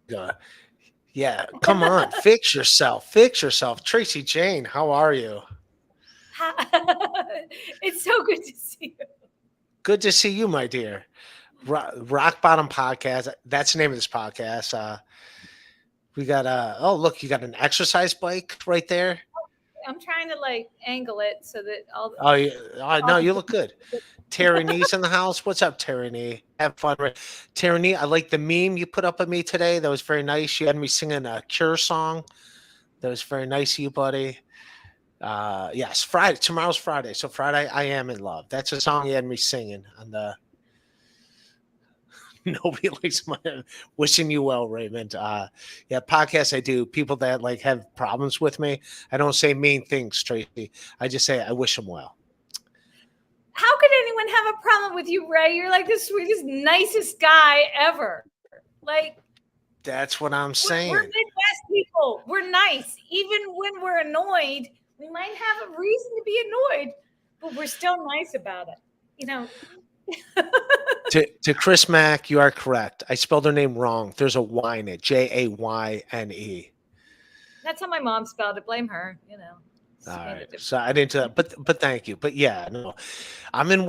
go. Yeah, come on, fix yourself. Fix yourself. Tracie Jayne, how are you? It's so good to see you. Good to see you, my dear. Rock Bottom Podcast. That's the name of this podcast. We got oh look, you got an exercise bike right there. I'm trying to like angle it so that Oh, yeah. all No, the you look good. Terry Nee's in the house. What's up, Terry Nee? Have fun. Terry Nee, I like the meme you put up of me today. That was very nice. You had me singing a Cure song. That was very nice of you, buddy. Yes, Friday. Tomorrow's Friday. So Friday, I am in love. That's a song you had me singing on the Nobody Likes My Wishing You Well, Raymond. Yeah, podcasts I do. People that like have problems with me. I don't say mean things, Tracie. I just say I wish them well. How could anyone have a problem with you, Ray? You're like the sweetest, nicest guy ever. Like That's what I'm we're saying. Midwest people. We're nice. Even when we're annoyed, we might have a reason to be annoyed, but we're still nice about it. You know, To Chris Mack, you are correct. I spelled her name wrong. There's a Y in it. Jayne. that's how my mom spelled it. Blame her. All She made right. it different. So I didn't do that, but thank you. But yeah, no, I'm in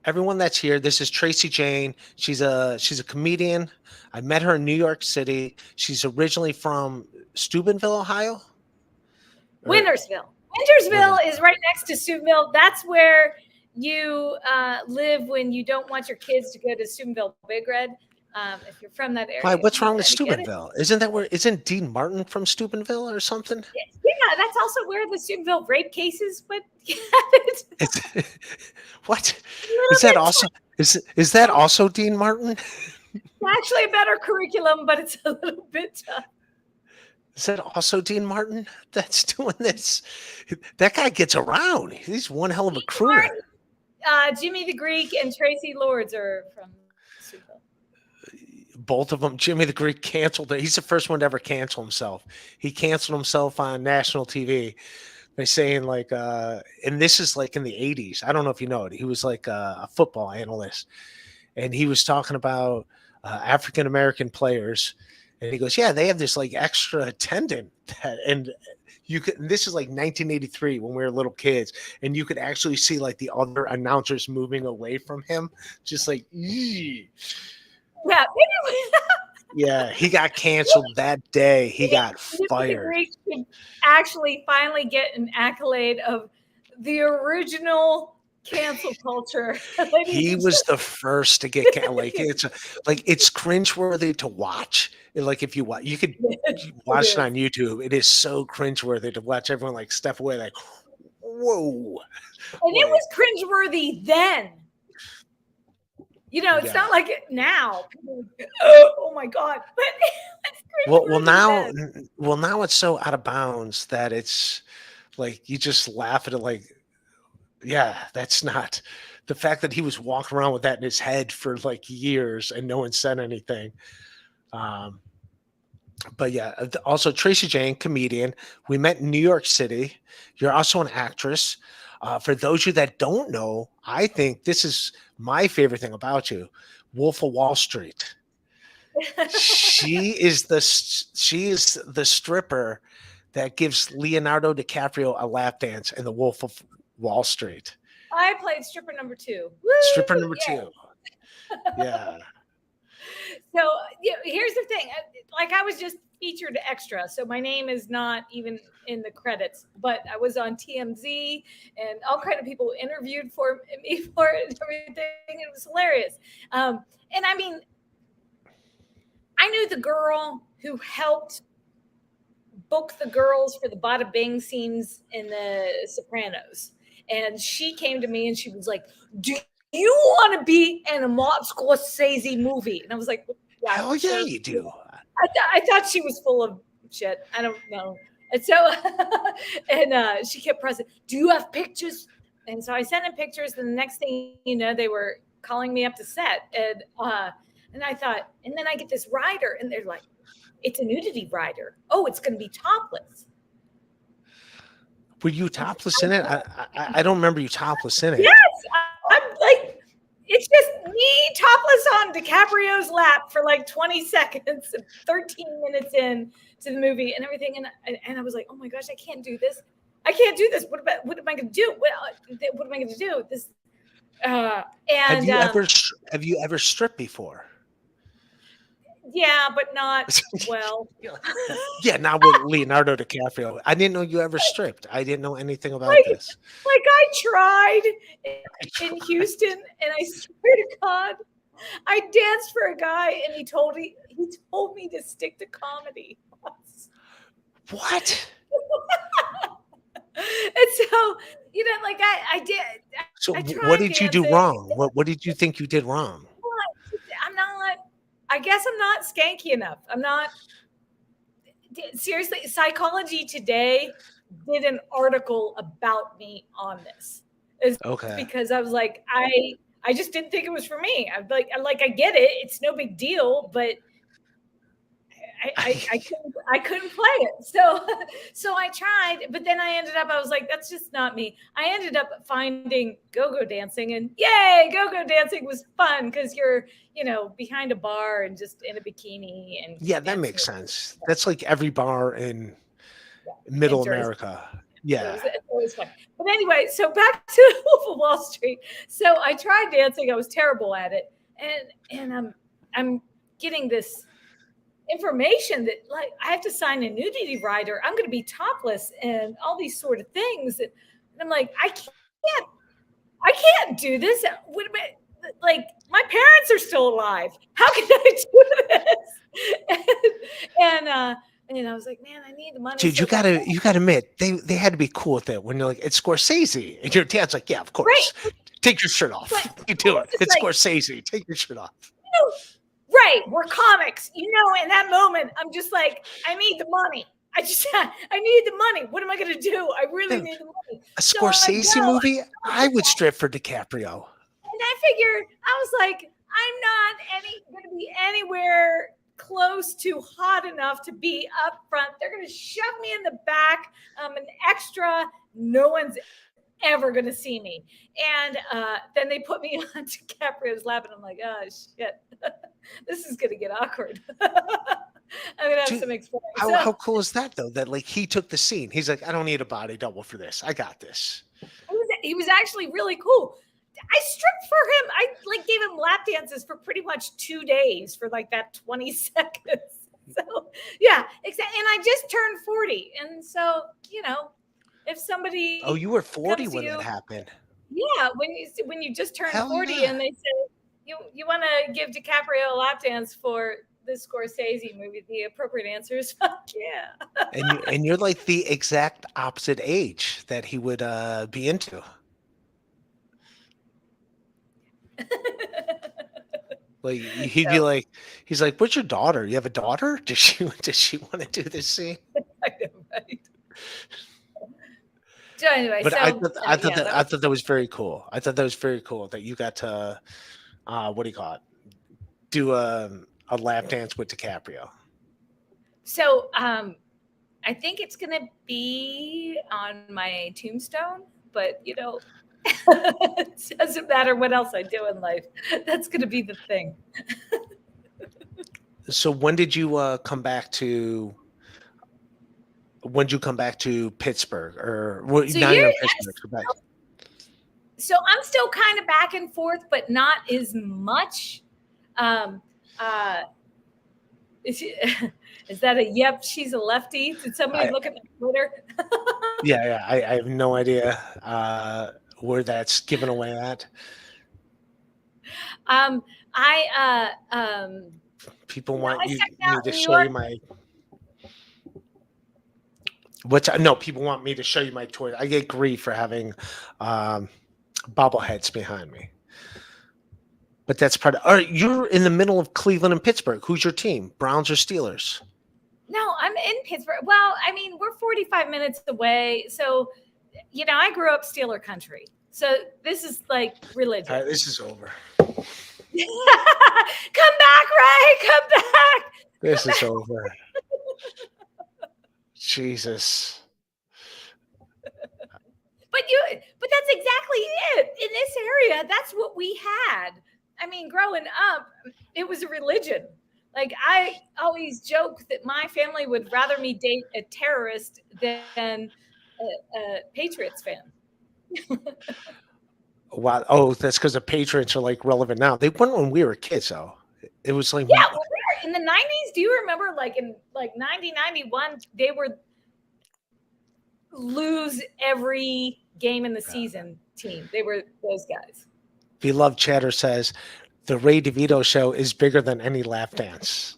everyone that's here. This is Tracie Jayne. She's a comedian. I met her in New York City. She's originally from Steubenville, Ohio. Or Wintersville. Wintersville Winter. is right next to Steubenville. That's where you live when you don't want your kids to go to Steubenville Big Red. If you're from that Why? area, What's you wrong with kind of get it. Steubenville? Isn't that where? Isn't Dean Martin from Steubenville or something? Yeah, that's also where the Steubenville rape cases would It's what a little is that bit. also? Is that also Dean Martin? Actually a better curriculum, but it's a little bit tough. Is that also Dean Martin that's doing this? That guy gets around. He's one hell of a crooner. Jimmy the Greek and Tracy Lords are from Steubenville. Both of them. Jimmy the Greek canceled it. He's the first one to ever cancel himself. He canceled himself on national TV by saying like, and this is like in the 80s. I don't know if you know it. He was like a football analyst, and he was talking about African American players, and he goes, "Yeah, they have this like extra attendant that, and you could." And this is like 1983 when we were little kids, and you could actually see like the other announcers moving away from him, just like, "Eee." Yeah, Yeah, he got canceled that day. He got Jimmy the fired. Greek should actually finally get an accolade of the original cancel culture. Ladies He and was the first to get like it's cringeworthy to watch. Like if you watch, you could it watch it is. on YouTube. It is so cringeworthy to watch everyone like step away, like, whoa, And it like, was cringeworthy then. It's yeah. not like it now. People would go, oh my God. But it's Well, cringeworthy now, then. now it's so out of bounds that it's like you just laugh at it. Like, yeah, that's not the fact that he was walking around with that in his head for like years and no one said anything. Um, but yeah, also Tracie Jayne, comedian. We met in New York City. You're also an actress. For those of you that don't know, I think this is my favorite thing about you, Wolf of Wall Street. She is the stripper that gives Leonardo DiCaprio a lap dance in The Wolf of Wall Street. I played stripper number 2. Stripper Woo! number Yeah. two. Yeah. So here's the thing. Like I was just featured extra, so my name is not even in the credits. But I was on TMZ, and all kind of people interviewed for me for it and everything. It was hilarious. And I mean, I knew the girl who helped book the girls for the bada bing scenes in The Sopranos. And she came to me and she was like, "Do you want to be in a Martin Scorsese movie?" And I was like, "Yeah, Hell yeah, sure." you do. I thought she was full of shit. I don't know. And so, and she kept pressing, "Do you have pictures?" And so I sent in pictures. And the next thing you know, they were calling me up to set. And I thought, and then I get this rider, and they're like, "It's a nudity rider. Oh, it's going to be topless." Were you topless in it? I don't remember you topless in it. Yes, I'm like, it's just me topless on DiCaprio's lap for like 20 seconds, 13 minutes in to the movie and everything. And I was like, oh my gosh, I can't do this. I can't do this. What am I going to do? What am I going to do? This. Have you ever stripped before? Yeah, but not well. Yeah, not with Leonardo DiCaprio. I didn't know you ever stripped. I didn't know anything about this. Like I tried in Houston, and I swear to God, I danced for a guy, and he told me to stick to comedy. What? And so, like I did. So what did you do wrong? What did you think you did wrong? I'm not. I guess I'm not skanky enough. I'm not. Seriously, Psychology Today did an article about me on this. Okay. Because I was like, I just didn't think it was for me. I'm like I get it. It's no big deal, but I couldn't play it. So I tried, but then I was like, that's just not me. I ended up finding go-go dancing, and yay, go-go dancing was fun because you're, behind a bar and just in a bikini. And yeah, that makes sense. That's like every bar in Middle America. Yeah. It's always fun. But anyway, so back to Wolf of Wall Street. So I tried dancing. I was terrible at it. And I'm getting this information that like I have to sign a nudity rider. I'm going to be topless and all these sort of things. And I'm like, I can't do this. Like my parents are still alive. How can I do this? And I was like, man, I need the money. Dude, you gotta admit, they had to be cool with it when you're like, it's Scorsese. And your dad's like, yeah, of course. Right. Take your shirt off. You do it. It's like, Scorsese. Take your shirt off. Right. We're comics. In that moment, I'm just like, I need the money. I need the money. What am I going to do? I really need the money. A Scorsese movie? I would strip for DiCaprio. And I figured, I was like, I'm not going to be anywhere close to hot enough to be up front. They're going to shove me in the back. I'm an extra. No one's ever going to see me. And then they put me on DiCaprio's lap, and I'm like, oh, shit. This is going to get awkward. I'm going to have some explaining. How cool is that, though? That, like, he took the scene. He's like, I don't need a body double for this. I got this. He was actually really cool. I stripped for him. I gave him lap dances for pretty much 2 days for like that 20 seconds. So yeah, exactly. And I just turned 40. And so, if somebody you were 40 when that happened. Yeah, when you just turned 40 and they say you want to give DiCaprio a lap dance for the Scorsese movie, the appropriate answer is fuck yeah. and you're like the exact opposite age that he would be into. Like he'd be like, he's like, what's your daughter? You have a daughter? Does she want to do this scene? I know, right? So anyway, but I thought that was very cool. I thought that was very cool that you got to what do you call it? Do a lap dance with DiCaprio. So I think it's gonna be on my tombstone, but it doesn't matter what else I do in life. That's going to be the thing. So when did you come back to? When did you come back to Pittsburgh, or now you're in Pittsburgh? So I'm still kind of back and forth, but not as much. Is that a yep? She's a lefty. Did somebody look at my Twitter? Yeah. I have no idea where that's given away at. People want me to show you my. People want me to show you my toy. I get grief for having bobbleheads behind me. But that's part of. All right, you're in the middle of Cleveland and Pittsburgh. Who's your team? Browns or Steelers? No, I'm in Pittsburgh. Well, I mean, we're 45 minutes away. So, I grew up Steeler country. So this is like religion. All right, this is over. Come back, Ray. Come back. This is over. Jesus. but that's exactly it. In this area, that's what we had. I mean, growing up, it was a religion. Like I always joke that my family would rather me date a terrorist than a Patriots fan. Wow. Oh, that's because the Patriots are like relevant now. They weren't when we were kids, though. It was like, Yeah, well, in the 90s, do you remember like in like 1991, they were lose every game in the season team. They were those guys. Beloved Chatter says the Ray DeVito show is bigger than any lap dance.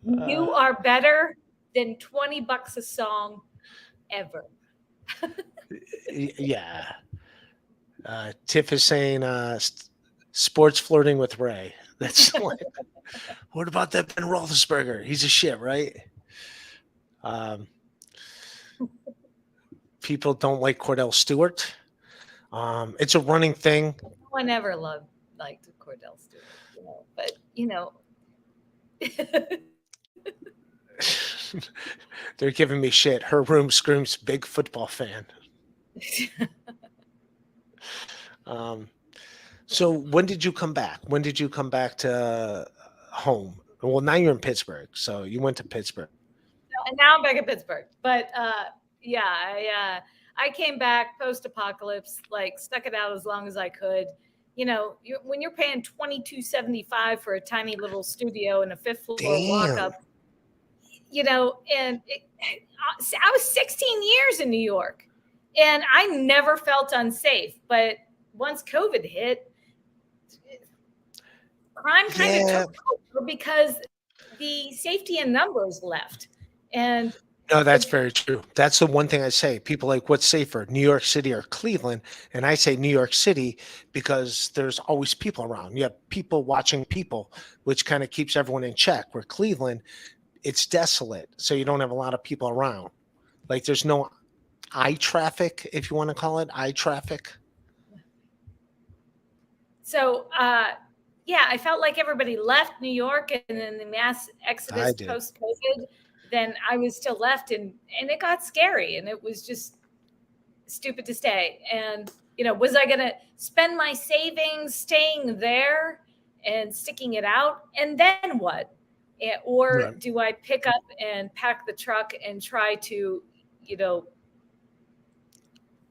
You are better than $20 a song ever. Yeah. Tiff is saying sports flirting with Ray. That's like, what about that Ben Roethlisberger? He's a shit, right? People don't like Cordell Stewart. It's a running thing. No one ever liked Cordell Stewart, but they're giving me shit. Her room screams big football fan. So when did you come back? When did you come back to home? Well, now you're in Pittsburgh, so you went to Pittsburgh. And now I'm back in Pittsburgh. But yeah, I came back post-apocalypse, like stuck it out as long as I could. When you're paying $22.75 for a tiny little studio and a fifth floor walk-up, and I was 16 years in New York, and I never felt unsafe. But once COVID hit, crime kind of took over because the safety in numbers left. And no, that's very true. That's the one thing I say. People like, what's safer, New York City or Cleveland? And I say New York City because there's always people around. You have people watching people, which kind of keeps everyone in check. Where Cleveland, it's desolate, so you don't have a lot of people around. Like there's no eye traffic, if you want to call it eye traffic. So, I felt like everybody left New York, and then the mass exodus post-COVID. Then I was still left, and it got scary, and it was just stupid to stay. And was I going to spend my savings staying there and sticking it out, and then what? Or do I pick up and pack the truck and try to,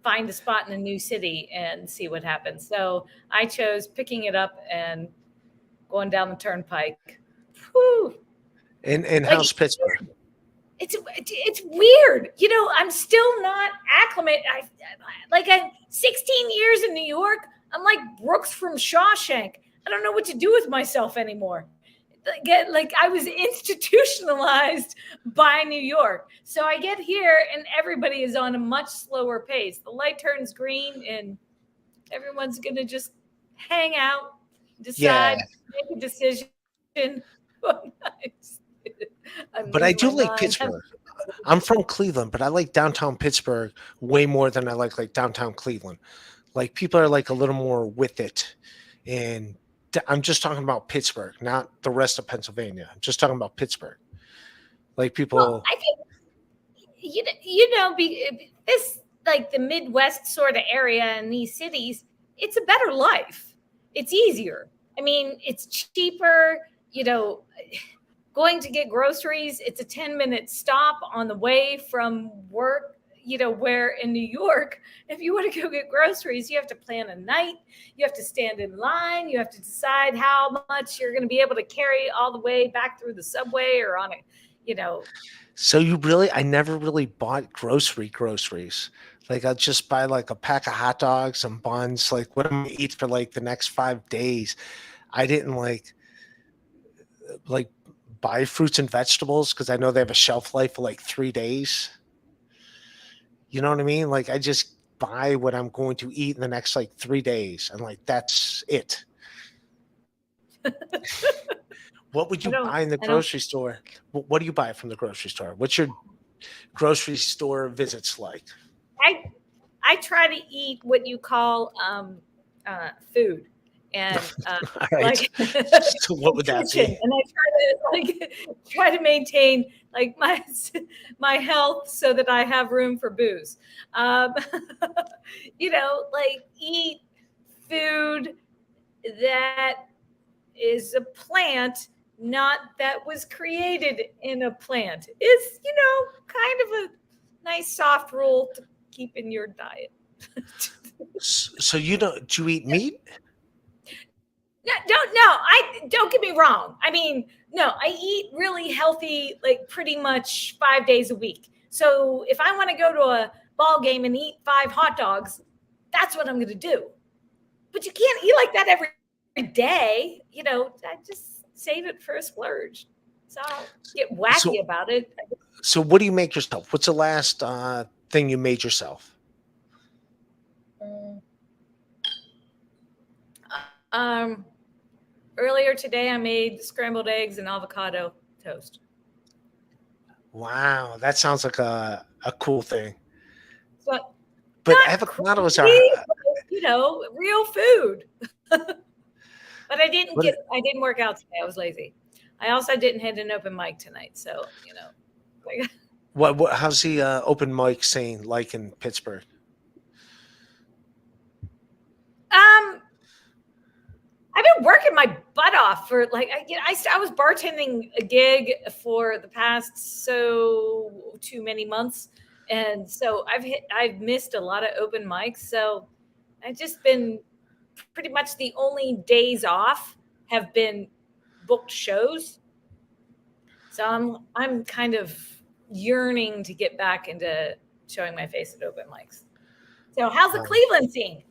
find a spot in a new city and see what happens? So I chose picking it up and going down the turnpike. Whew. And how's Pittsburgh? It's weird. I'm still not acclimated. I'm 16 years in New York. I'm like Brooks from Shawshank. I don't know what to do with myself anymore. Like I was institutionalized by New York. So I get here and everybody is on a much slower pace. The light turns green and everyone's going to just hang out, decide, make a decision. But I do like Pittsburgh. I'm from Cleveland, but I like downtown Pittsburgh way more than I like downtown Cleveland. Like people are like a little more with it. And I'm just talking about Pittsburgh, not the rest of Pennsylvania. I'm just talking about Pittsburgh. Like people. Well, I think, this like the Midwest sort of area in these cities, it's a better life. It's easier. I mean, it's cheaper, going to get groceries. It's a 10-minute stop on the way from work. Where in New York, if you want to go get groceries, you have to plan a night. You have to stand in line. You have to decide how much you're going to be able to carry all the way back through the subway or on a, So I never really bought groceries. Like I'll just buy like a pack of hot dogs, some buns, like what I'm going to eat for like the next 5 days. I didn't like buy fruits and vegetables because I know they have a shelf life of like 3 days. You know what I mean? Like I just buy what I'm going to eat in the next like 3 days. And like, that's it. What would you buy in the grocery store? What do you buy from the grocery store? What's your grocery store visits like? I try to eat what you call food. And right. So what would that be? And I try to maintain like my health so that I have room for booze. Um, like eat food that is a plant, not that was created in a plant. Is kind of a nice soft rule to keep in your diet. So do you eat meat? No, don't get me wrong. I mean, no, I eat really healthy, like pretty much 5 days a week. So if I want to go to a ball game and eat 5 hot dogs, that's what I'm going to do. But you can't eat like that every day. I just save it for a splurge. So I'll get wacky So about it. so what do you make yourself? What's the last thing you made yourself? Um, Earlier today, I made scrambled eggs and avocado toast. Wow, that sounds like a cool thing. So But not avocados are crazy, but, real food. But what I didn't work out today. I was lazy. I also didn't hit an open mic tonight. So, like, how's the open mic scene like in Pittsburgh? I've been working my butt off for like I was bartending a gig for the past 2 months, and so I've missed a lot of open mics. So I've just been pretty much the only days off have been booked shows. So I'm kind of yearning to get back into showing my face at open mics. So how's the Cleveland scene?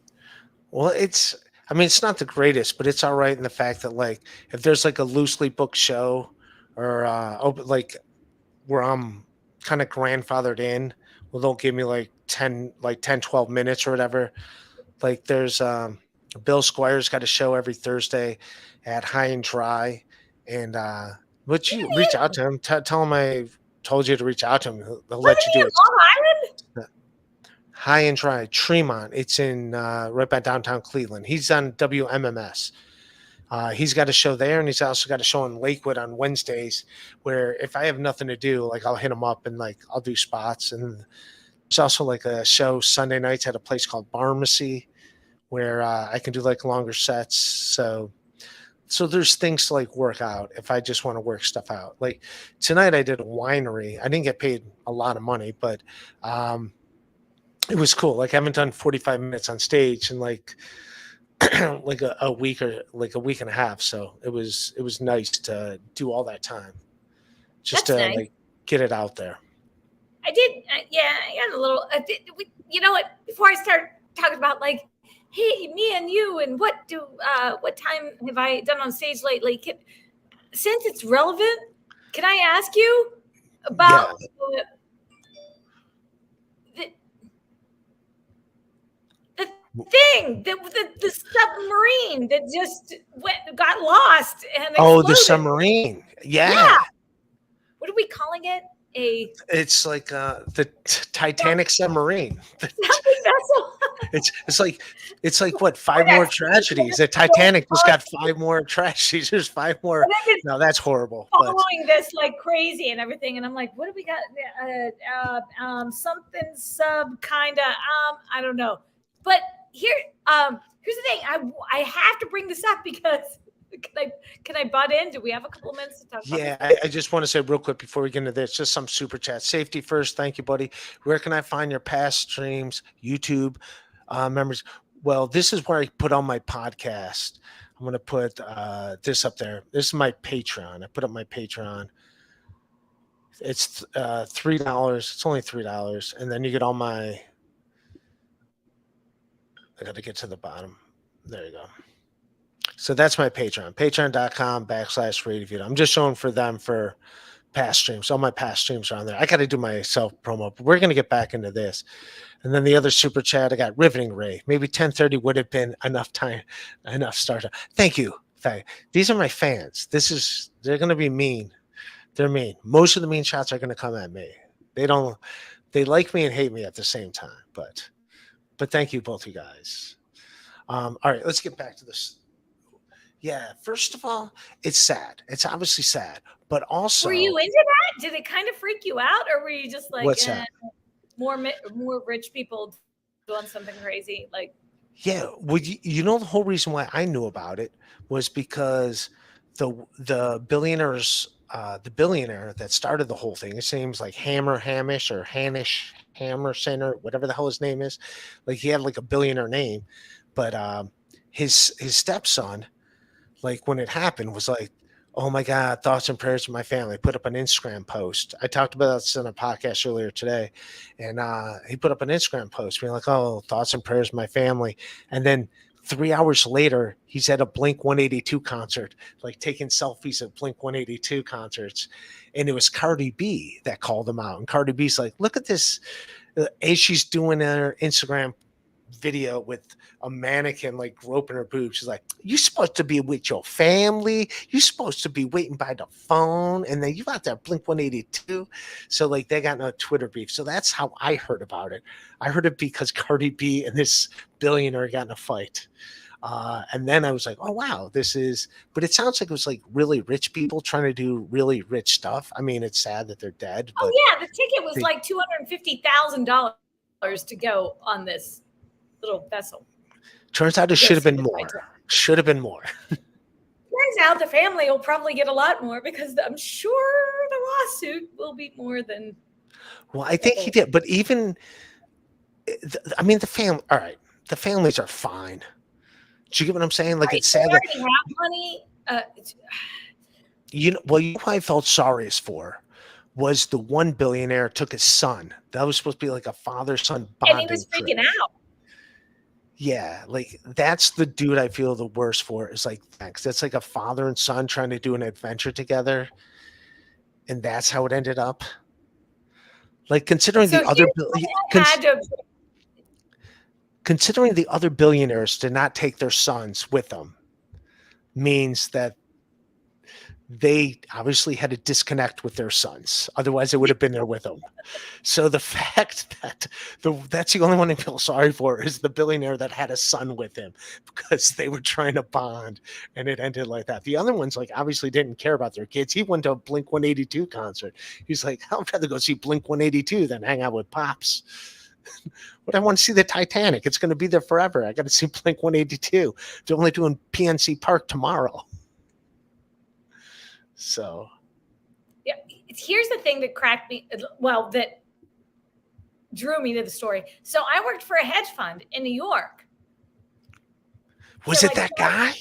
Well, it's not the greatest, but it's all right in the fact that like if there's like a loosely booked show or open like where I'm kind of grandfathered in, well they'll give me like 10 12 minutes or whatever. Like there's Bill Squire's got a show every Thursday at High and Dry, and would you reach out to him? Tell him I told you to reach out to him. He'll let Wasn't you he do in it. Long Island? High and Dry, Tremont. It's in right by downtown Cleveland. He's on WMMS. He's got a show there, and he's also got a show in Lakewood on Wednesdays. Where if I have nothing to do, like I'll hit him up and like I'll do spots. And there's also like a show Sunday nights at a place called Pharmacy, where I can do like longer sets. So there's things to like work out if I just want to work stuff out. Like tonight I did a winery. I didn't get paid a lot of money, but it was cool. Like I haven't done 45 minutes on stage in like like a week or like a week and a half. So it was nice to do all that time just That's to nice. like get it out there. I did. Yeah, I got a little. You know what? Before I start talking about like, hey, me and you, and what time have I done on stage lately? Since it's relevant, can I ask you about the thing, the submarine that just got lost and exploded? Oh, the submarine. Yeah. What are we calling it? It's like the Titanic submarine. It's like what, 5 more tragedies. The Titanic just got 5 more tragedies. There's 5 more. No, that's horrible. Following this like crazy and everything, and I'm like, what do we got? Something sub kind of. I don't know. But here's the thing. I have to bring this up because. Can I butt in? Do we have a couple of minutes to talk about this? Yeah, I just want to say real quick before we get into this, just some super chat. Safety first. Thank you, buddy. Where can I find your past streams, YouTube members? Well, this is where I put on my podcast. I'm going to put this up there. This is my Patreon. I put up my Patreon. It's $3. It's only $3. And then you get all my, I got to get to the bottom. There you go. So that's my Patreon, patreon.com/RadioView. I'm just showing for them for past streams. All my past streams are on there. I got to do my self promo, but we're going to get back into this. And then the other super chat, I got Riveting Ray. Maybe 10:30 would have been enough time, enough start. Thank you. These are my fans. They're going to be mean. They're mean. Most of the mean shots are going to come at me. They like me and hate me at the same time. But thank you, both you guys. All right, let's get back to this. Yeah, first of all, it's sad. It's obviously sad, but Were also, you into that? Did it kind of freak you out, or were you just like, what's that? more rich people doing something crazy? Like, Yeah, would the whole reason why I knew about it was because the billionaire that started the whole thing, his name's like Hamish or Hanish Hammerson or whatever the hell his name is. Like he had like a billionaire name, but his stepson, like when it happened, was like, "Oh my God, thoughts and prayers to my family." Put up an Instagram post. I talked about this in a podcast earlier today, and he put up an Instagram post being like, "Oh, thoughts and prayers to my family," and then 3 hours later, he's at a Blink 182 concert, like taking selfies at Blink 182 concerts, and it was Cardi B that called him out, and Cardi B's like, "Look at this." As she's doing her Instagram video with a mannequin like groping her boobs. She's like, "You supposed to be with your family. You supposed to be waiting by the phone, and then you got that Blink 182." So like they got no Twitter beef. So that's how I heard about it. I heard it because Cardi B and this billionaire got in a fight. And then I was like, "Oh wow, this is." But it sounds like it was like really rich people trying to do really rich stuff. I mean, it's sad that they're dead, oh but yeah, the ticket was they, like $250,000 to go on this little vessel. turns out it To go should have see been the more. Titanic. Should have been more. Turns out the family will probably get a lot more because I'm sure the lawsuit will be more than Well, I think he double. did, but even I mean, the family. All right, the families are fine. Do you get what I'm saying? Like, Right. it's They sad that already have money. Well, you know who I felt sorriest for was the one billionaire took his son. That was supposed to be like a father-son And he bonding was trip. freaking out. Yeah, like that's the dude I feel the worst for. Is like that, 'cause that's like a father and son trying to do an adventure together, and that's how it ended up. Like considering So the other here's what I had to. considering the other billionaires did not take their sons with them means that they obviously had to disconnect with their sons. Otherwise, they would have been there with them. So the fact that that's the only one I feel sorry for is the billionaire that had a son with him because they were trying to bond and it ended like that. The other ones, like, obviously didn't care about their kids. He went to a Blink 182 concert. He's like, I'd rather go see Blink 182 than hang out with Pops. But I want to see the Titanic. It's going to be there forever. I got to see Blink 182. They're only doing PNC Park tomorrow. So, Yeah, here's the thing that cracked me. Well, that drew me to the story. So I worked for a hedge fund in New York. was So it that guy?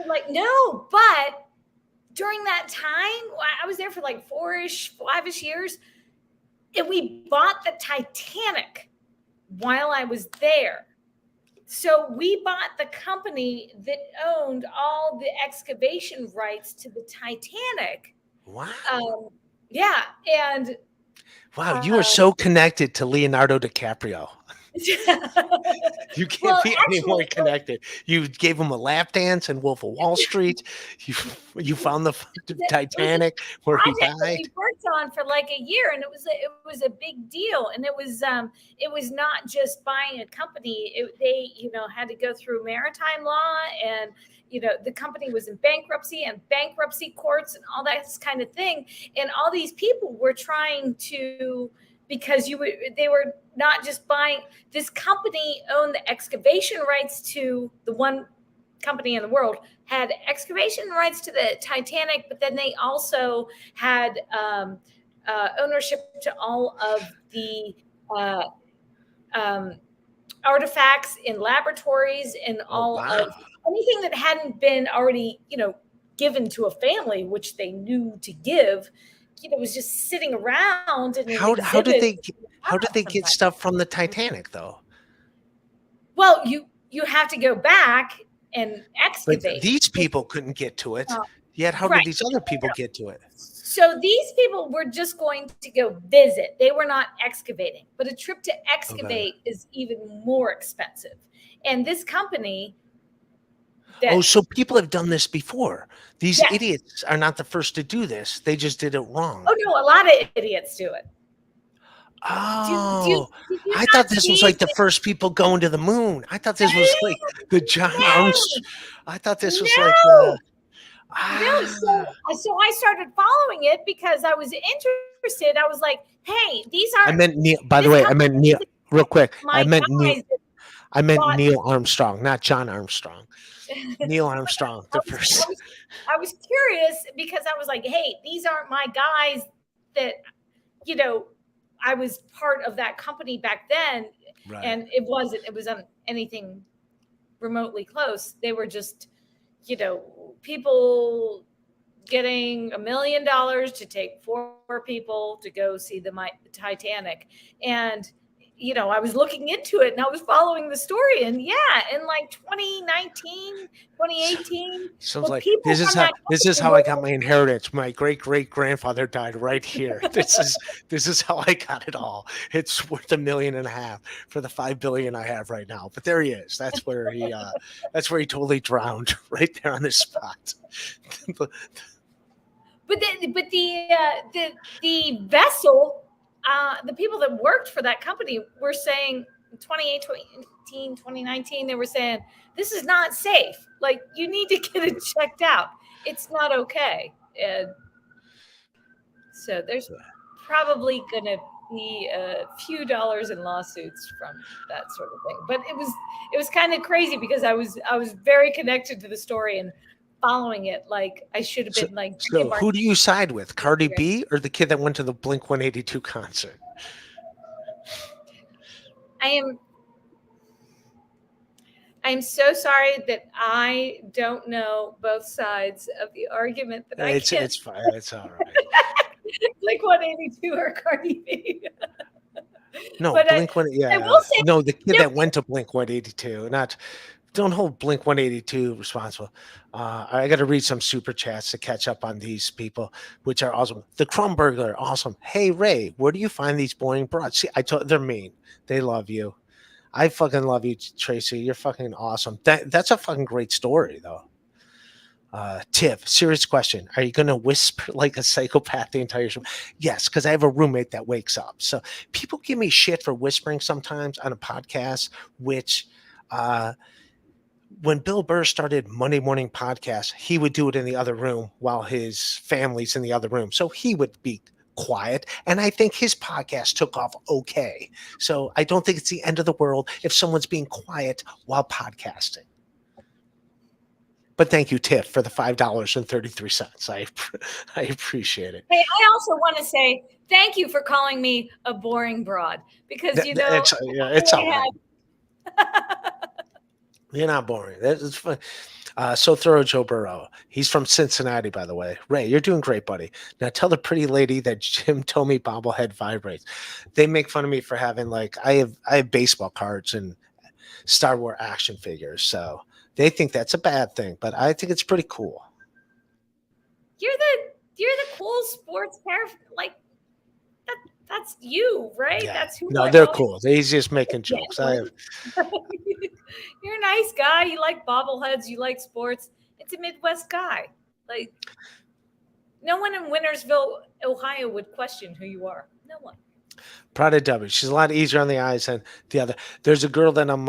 Like, no, but during that time, I was there for like 5-ish years, and we bought the Titanic while I was there. So we bought the company that owned all the excavation rights to the Titanic. Wow. Yeah, and Wow, you are so connected to Leonardo DiCaprio. You can't well, be any more connected. You gave him a lap dance in Wolf of Wall Street. You found the Titanic where he project that died. we worked on for like a year, and it was a big deal, and it was not just buying a company. They had to go through maritime law, and the company was in bankruptcy and bankruptcy courts and all that kind of thing, and all these people were trying to, because they were not just buying. This company owned the excavation rights to the one company in the world, had excavation rights to the Titanic, but then they also had ownership to all of the artifacts in laboratories and all of anything that hadn't been already, given to a family, which they knew to give. Was just sitting around and How did they get stuff from the Titanic though? Well, you have to go back and But excavate. these people couldn't get to it. Yet how did these other people get to it? So these people were just going to go visit. They were not excavating. But a trip to excavate is even more expensive. And this company so people have done this before. These idiots are not the first to do this. They just did it wrong. Oh no, a lot of idiots do it. Oh, I thought this was like the first people going to the moon. I thought this was like the John Armstrong. I thought this was like Really? Ah, So I started following it because I was interested. I was like, hey, these I aren't meant Neil. By the this way, I meant company Neil. isn't Real quick, I my meant Neil. guys that I meant bought. Neil Armstrong, not John Armstrong. Neil But Armstrong, I the was, I first. was I was curious because I was like, hey, these aren't my guys that you know I was part of that company back then, Right. and it wasn't anything remotely close. They were just people getting $1 million to take four people to go see the Titanic. And, I was looking into it and I was following the story. And yeah, in like 2019, So, 2018, sounds well, like people from that this is company how I got were, my inheritance. My great great grandfather died right here. This is how I got it all. It's worth $1.5 million for the 5 billion I have right now. But there he is. That's where he totally drowned right there on the spot. but the vessel, the people that worked for that company were saying 2018, 2019, they were saying, this is not safe. Like, you need to get it checked out. It's not okay. And so there's probably going to be a few dollars in lawsuits from that sort of thing. But it was kind of crazy because I was very connected to the story and following it like I should have So, been like so drinking who do you side with, Cardi martinis. B or the kid that went to the Blink 182 concert? I am I'm so sorry that I don't know both sides of the argument that I can't It's fine. It's all right. like 182 or Cardi B. No, But Blink One. I Yeah, will say no, the kid there that went to Blink 182. Not don't hold Blink 182 responsible. I got to read some super chats to catch up on these people, which are awesome. The Crumb Burglar, awesome. Hey Ray, where do you find these boring broads? See, I told they're mean. They love you. I fucking love you, Tracie. You're fucking awesome. That's a fucking great story, though. Tiff, serious question. Are you going to whisper like a psychopath the entire show? Yes, because I have a roommate that wakes up. So people give me shit for whispering sometimes on a podcast, which uh, when Bill Burr started Monday Morning Podcast, he would do it in the other room while his family's in the other room. So he would be quiet. And I think his podcast took off okay. So I don't think it's the end of the world if someone's being quiet while podcasting. But thank you, Tiff, for the $5.33. I appreciate it. Hey, I also want to say thank you for calling me a boring broad because It's all right. had You're not boring. It's fun. So thorough, Joe Burrow. He's from Cincinnati, by the way. Ray, you're doing great, buddy. Now tell the pretty lady that Jim told me bobblehead vibrates. They make fun of me for having I have baseball cards and Star Wars action figures, so they think that's a bad thing, but I think it's pretty cool. you're the cool sports like that. That's you, right? Yeah, That's who no, I they're always cool. He's just making jokes. I have genuine. You're a nice guy. You like bobbleheads. You like sports. It's a Midwest guy. Like, no one in Wintersville, Ohio would question who you are. No one. proud of W. She's a lot easier on the eyes than the other. There's a girl that I'm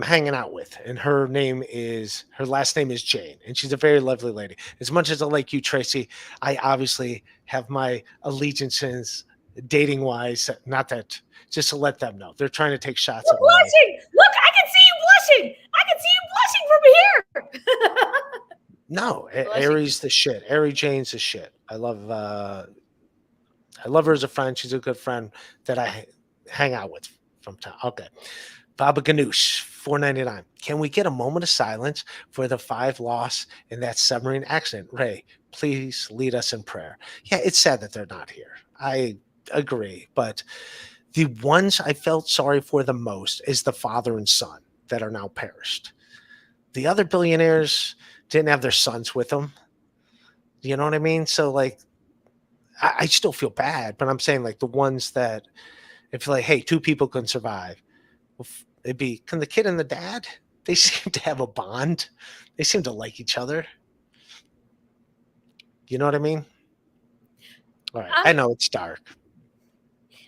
hanging out with, and her last name is Jayne, and she's a very lovely lady. As much as I like you, Tracie, I obviously have my allegiances dating wise. Not that, just to let them know they're trying to take shots You're at my. blushing. Look, I can see you blushing. I can see you blushing from here. No, Blushing. Aries the shit. Ari Jane's the shit. I love her as a friend. She's a good friend that I hang out with from time. Okay. Baba Ganoush, 4.99. Can we get a moment of silence for the 5 lost in that submarine accident? Ray, please lead us in prayer. Yeah, it's sad that they're not here. I agree, but the ones I felt sorry for the most is the father and son that are now perished. The other billionaires didn't have their sons with them. You know what I mean? So like, I still feel bad, but I'm saying like the ones that if like, hey, 2 people can survive. It'd be, can the kid and the dad? They seem to have a bond. They seem to like each other. You know what I mean? All right. I Um, know it's dark.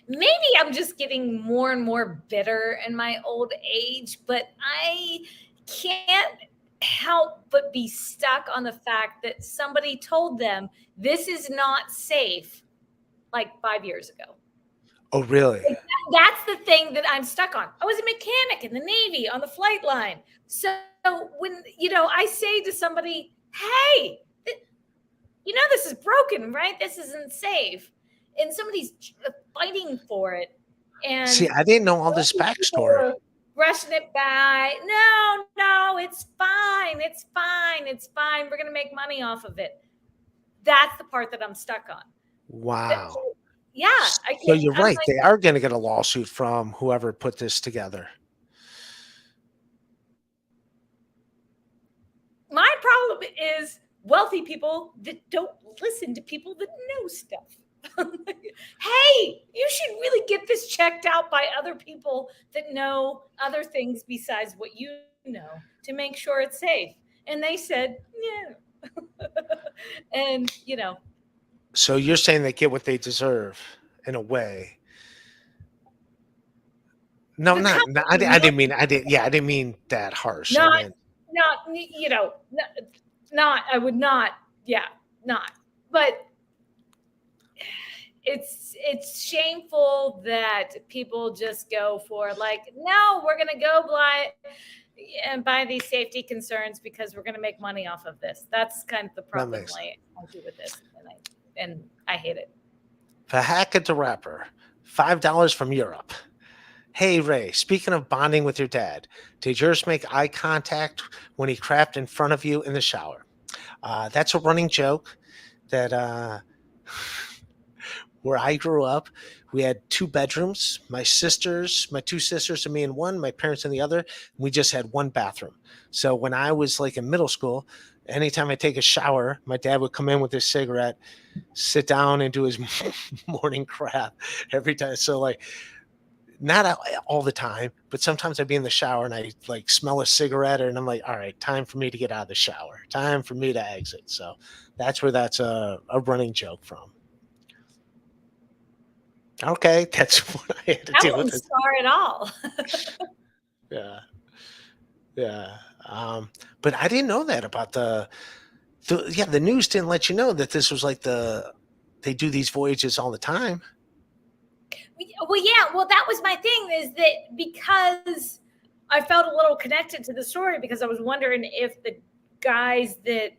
Maybe I'm just getting more and more bitter in my old age, but I can't help but be stuck on the fact that somebody told them this is not safe like 5 years ago. Oh, really? That's the thing that I'm stuck on. I was a mechanic in the Navy on the flight line. So when, I say to somebody, hey, this is broken, right? This isn't safe. And somebody's fighting for it. And See, I didn't know all this backstory. Brushing it by. No, it's fine. It's fine. It's fine. We're going to make money off of it. That's the part that I'm stuck on. Wow. Yeah. So you're right. They are going to get a lawsuit from whoever put this together. My problem is wealthy people that don't listen to people that know stuff. Hey, you should really get this checked out by other people that know other things besides what you know to make sure it's safe. And they said, yeah. And, So you're saying they get what they deserve in a way. No, I didn't mean that harsh. I would not. Yeah, not. But it's shameful that people just go for like, no, we're going to go buy these safety concerns because we're going to make money off of this. That's kind of the problem I do with this. And I hate it. The Hack at the Rapper, $5 from Europe. Hey, Ray, speaking of bonding with your dad, did yours make eye contact when he crapped in front of you in the shower? That's a running joke that where I grew up, we had 2 bedrooms, my two sisters and me in one, my parents in the other. We just had one bathroom. So when I was like in middle school, anytime I take a shower, my dad would come in with his cigarette, sit down and do his morning crap every time. So like, not all the time, but sometimes I'd be in the shower and I like smell a cigarette and I'm like, all right, time for me to get out of the shower, time for me to exit. So that's where that's a running joke from. Okay, that's what I had to deal with. Scar at all. Yeah. But I didn't know that about the news didn't let you know that this was like they do these voyages all the time. Well, yeah. Well, that was my thing is that because I felt a little connected to the story because I was wondering if the guys that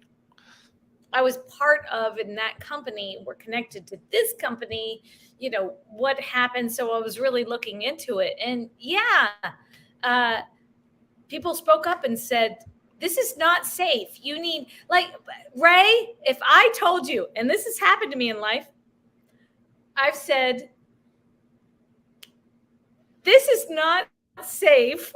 I was part of in that company were connected to this company, what happened. So I was really looking into it. And yeah, people spoke up and said, this is not safe. You need, like, Ray, if I told you, and this has happened to me in life, I've said, this is not safe.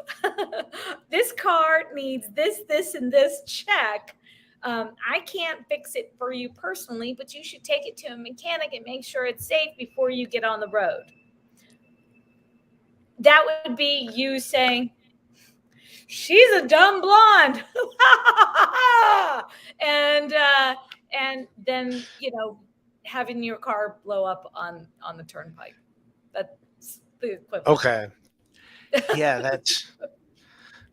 This car needs this, and this check. I can't fix it for you personally, but you should take it to a mechanic and make sure it's safe before you get on the road. That would be you saying, she's a dumb blonde. And then, having your car blow up on the turnpike. That's the equivalent. Okay. Yeah,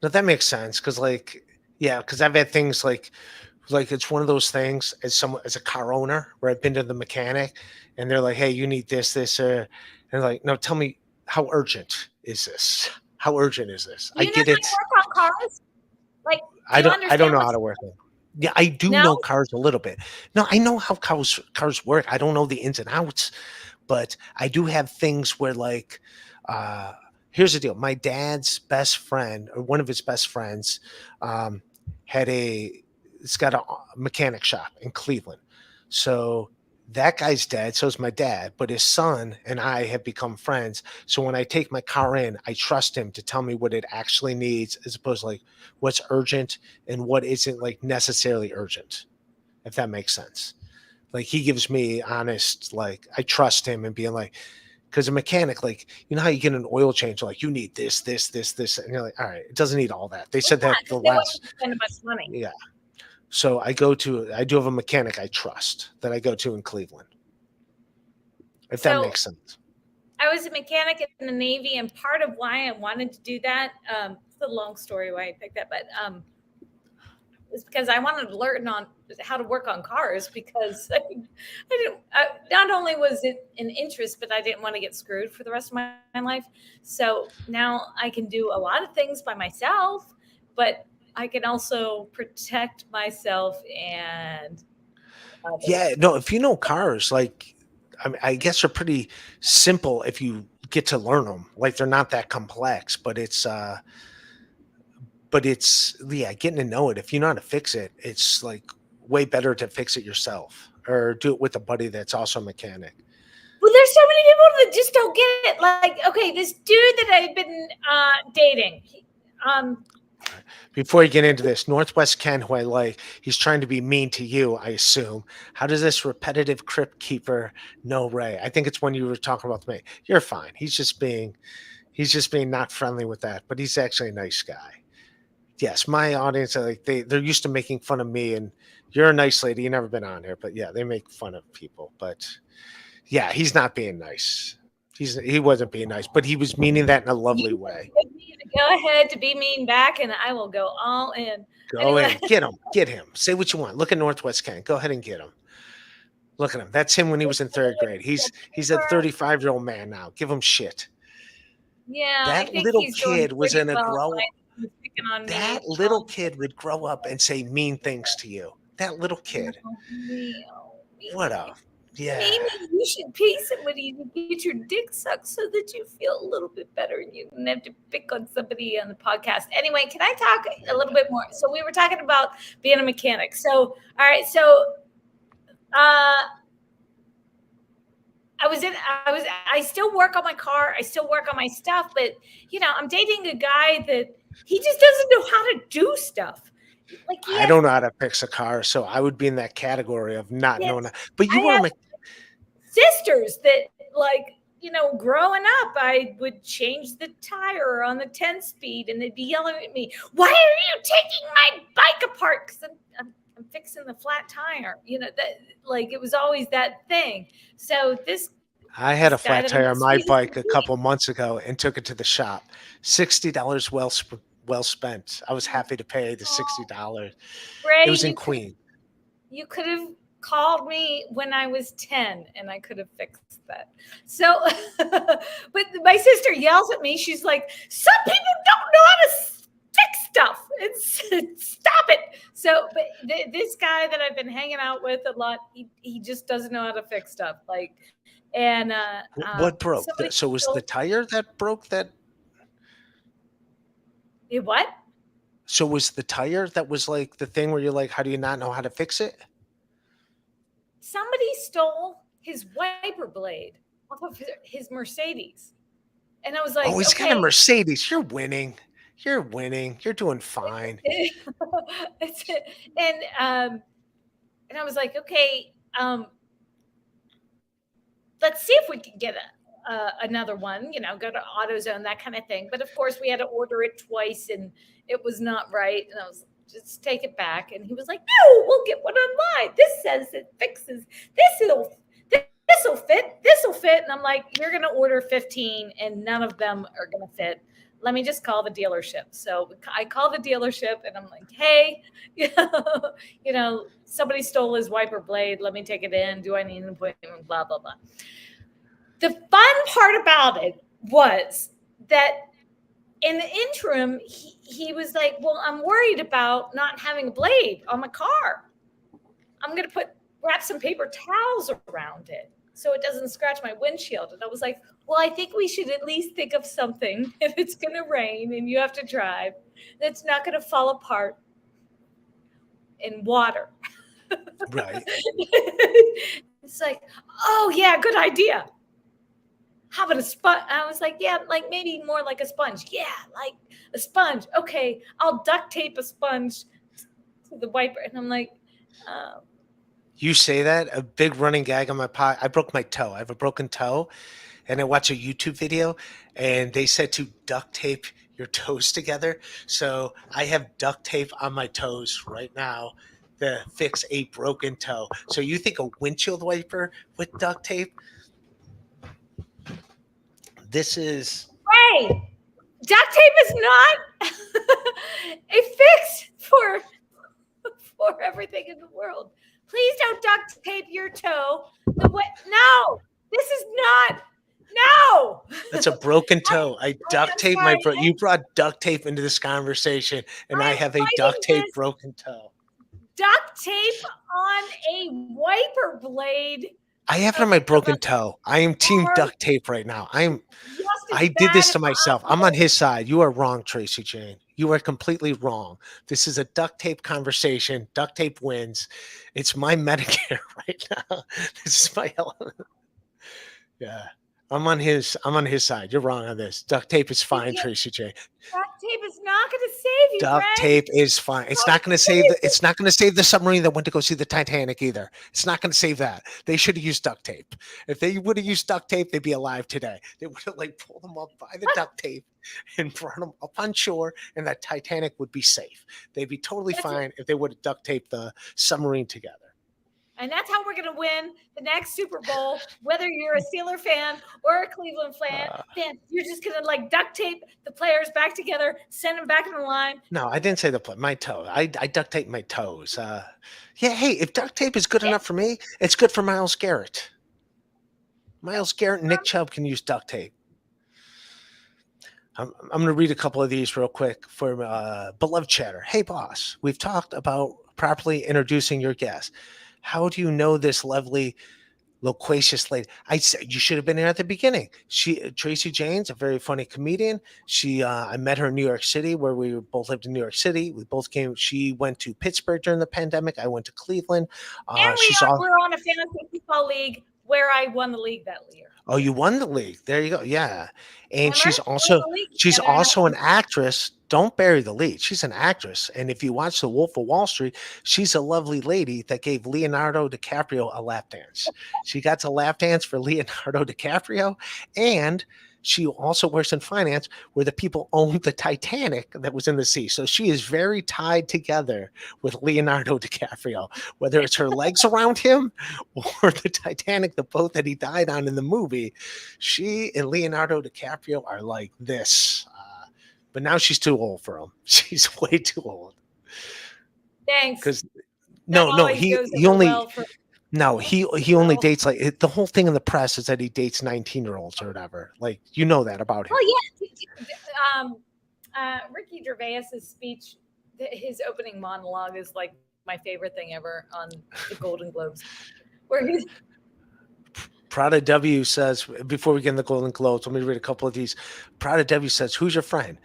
that makes sense. Cause because I've had things like it's one of those things as a car owner where I've been to the mechanic and they're like, hey, you need this, and they're like, no, tell me, how urgent is this? How urgent is this? I get it. Work on cars? Like, I don't know how to work it. Yeah, I do know cars a little bit. No, I know how cars work. I don't know the ins and outs, but I do have things where like, here's the deal. My dad's best friend, or one of his best friends, it's got a mechanic shop in Cleveland. So that guy's dead. So is my dad, but his son and I have become friends. So when I take my car in, I trust him to tell me what it actually needs, as opposed to like what's urgent and what isn't like necessarily urgent, if that makes sense. Like he gives me honest, like I trust him and being like, because a mechanic, like, how you get an oil change, like you need this, and you're like, all right, it doesn't need all that. They said that the last. Spend a bunch of money. Yeah. So I do have a mechanic I trust that I go to in Cleveland. If that makes sense. I was a mechanic in the Navy, and part of why I wanted to do that, it's a long story why I picked that, but was because I wanted to learn on how to work on cars because not only was it an interest, but I didn't want to get screwed for the rest of my life. So now I can do a lot of things by myself, but I can also protect myself and others. Yeah, no, if you know cars, like, I guess they're pretty simple if you get to learn them. Like, they're not that complex, but it's yeah, getting to know it. If you know how to fix it, it's like way better to fix it yourself or do it with a buddy that's also a mechanic. Well, there's so many people that just don't get it. Like, okay, this dude that I've been dating, Before you get into this, Northwest Ken, who I like, he's trying to be mean to you, I assume. How does this repetitive crypt keeper know Ray? I think it's when you were talking about me. You're fine. He's just being not friendly with that, but he's actually a nice guy. Yes, my audience, like they're used to making fun of me, and you're a nice lady. You've never been on here, but yeah, they make fun of people. But yeah, he's not being nice. He wasn't being nice, but he was meaning that in a lovely you way. go ahead to be mean back, and I will go all in. Go Anyway. in, get him. Say what you want. Look at Northwest Ken. Go ahead and get him. Look at him. That's him when he was in third grade. He's a 35-year-old man now. Give him shit. Yeah, I That think little he's doing kid was pretty gonna well. grow. He's picking on me. That little kid would grow up and say mean things to you. That little kid. What a yeah. Maybe you should pay somebody to get your dick sucked so that you feel a little bit better and you don't have to pick on somebody on the podcast. Anyway, can I talk a little bit more? So we were talking about being a mechanic. So, all right. So, I still work on my car. I still work on my stuff, but I'm dating a guy that he just doesn't know how to do stuff. Like I don't know how to fix a car, so I would be in that category of not knowing. But you were sisters that, like, growing up, I would change the tire on the 10-speed, and they'd be yelling at me, "Why are you taking my bike apart?" Because I'm fixing the flat tire. That, like, it was always that thing. So I had a flat tire on my bike a couple months ago and took it to the shop. $60 well spent. I was happy to pay the $60. It was in Queen. You could have called me when I was 10 and I could have fixed that. So, but my sister yells at me. She's like, "Some people don't know how to fix stuff. Stop it." So, but this guy that I've been hanging out with a lot, he just doesn't know how to fix stuff. Like, and what broke? So was the tire that broke that? What? So was the tire that was like the thing where you're like, how do you not know how to fix it? Somebody stole his wiper blade off of his Mercedes. And I was like, oh, he's got a Mercedes. You're winning. You're winning. You're doing fine. And I was like, okay, let's see if we can get another one, go to AutoZone, that kind of thing. But of course, we had to order it twice, and it was not right. And I was just take it back. And he was like, "No, we'll get one online. This says it fixes. This'll fit. This'll fit." And I'm like, "You're going to order 15, and none of them are going to fit. Let me just call the dealership." So I call the dealership, and I'm like, "Hey, somebody stole his wiper blade. Let me take it in. Do I need an appointment? Blah, blah, blah." The fun part about it was that in the interim, he was like, "Well, I'm worried about not having a blade on my car. I'm going to wrap some paper towels around it so it doesn't scratch my windshield." And I was like, "Well, I think we should at least think of something if it's going to rain and you have to drive that's not going to fall apart in water." Right. It's like, "Oh, yeah, good idea. How about a sponge?" I was like, "Yeah, like maybe more like a sponge." "Yeah, like a sponge. Okay, I'll duct tape a sponge to the wiper." And I'm like, You say that, a big running gag on my pod. I broke my toe. I have a broken toe, and I watched a YouTube video, and they said to duct tape your toes together. So I have duct tape on my toes right now to fix a broken toe. So you think a windshield wiper with duct tape? This is... Hey, duct tape is not a fix for for everything in the world. Please don't duct tape your toe. No, this is not. No. That's a broken toe. I duct I'm tape sorry. you brought duct tape into this conversation, and I I'm have a fighting duct tape this broken toe. duct tape on a wiper blade. I have on my broken toe. I am team Or duct tape right now. just as I did bad this if to myself. I'm on his side. You are wrong, Tracie Jayne. You are completely wrong. This is a duct tape conversation. Duct tape wins. It's my Medicare right now. This is my element. Yeah. I'm on his side. You're wrong on this. Duct tape is fine, Tracie Jayne. duct tape is not going to save you, Duct Frank. tape is fine. It's not going to save it's not going to save the submarine that went to go see the Titanic either. It's not going to save that. They should have used duct tape. If they would have used duct tape, they'd be alive today. They would have like pulled them up by the duct tape and brought them up on shore, and that Titanic would be safe. They'd be totally fine if they would have duct taped the submarine together. And that's how we're going to win the next Super Bowl, whether you're a Steeler fan or a Cleveland fan. You're just going to like duct tape the players back together, send them back in the line. No, I didn't say my toe. I duct tape my toes. Yeah, hey, if duct tape is good enough for me, it's good for Myles Garrett. Myles Garrett and Nick Chubb can use duct tape. I'm going to read a couple of these real quick for Beloved Chatter. Hey, boss, we've talked about properly introducing your guest. How do you know this lovely, loquacious lady? I said you should have been here at the beginning. Tracie Jayne's a very funny comedian. I met her in New York City, where we both lived in New York City. We both came. She went to Pittsburgh during the pandemic. I went to Cleveland. And we're on a fantasy football league where I won the league that year. Oh, you won the league. There you go. Yeah. And she's also an actress. Don't bury the lead. She's an actress. And if you watch The Wolf of Wall Street, she's a lovely lady that gave Leonardo DiCaprio a lap dance. She got to lap dance for Leonardo DiCaprio. And she also works in finance, where the people owned the Titanic that was in the sea. So she is very tied together with Leonardo DiCaprio, whether it's her legs around him or the Titanic, the boat that he died on in the movie. She and Leonardo DiCaprio are like this. But now she's too old for him. She's way too old. Thanks. Because he only dates like the whole thing in the press is that he dates 19-year-olds or whatever. Like, you know that about him. Oh yeah. Ricky Gervais's speech, his opening monologue is like my favorite thing ever on the Golden Globes, where he's. Prada W says, before we get in the Golden Globes, let me read a couple of these. Prada W says, who's your friend?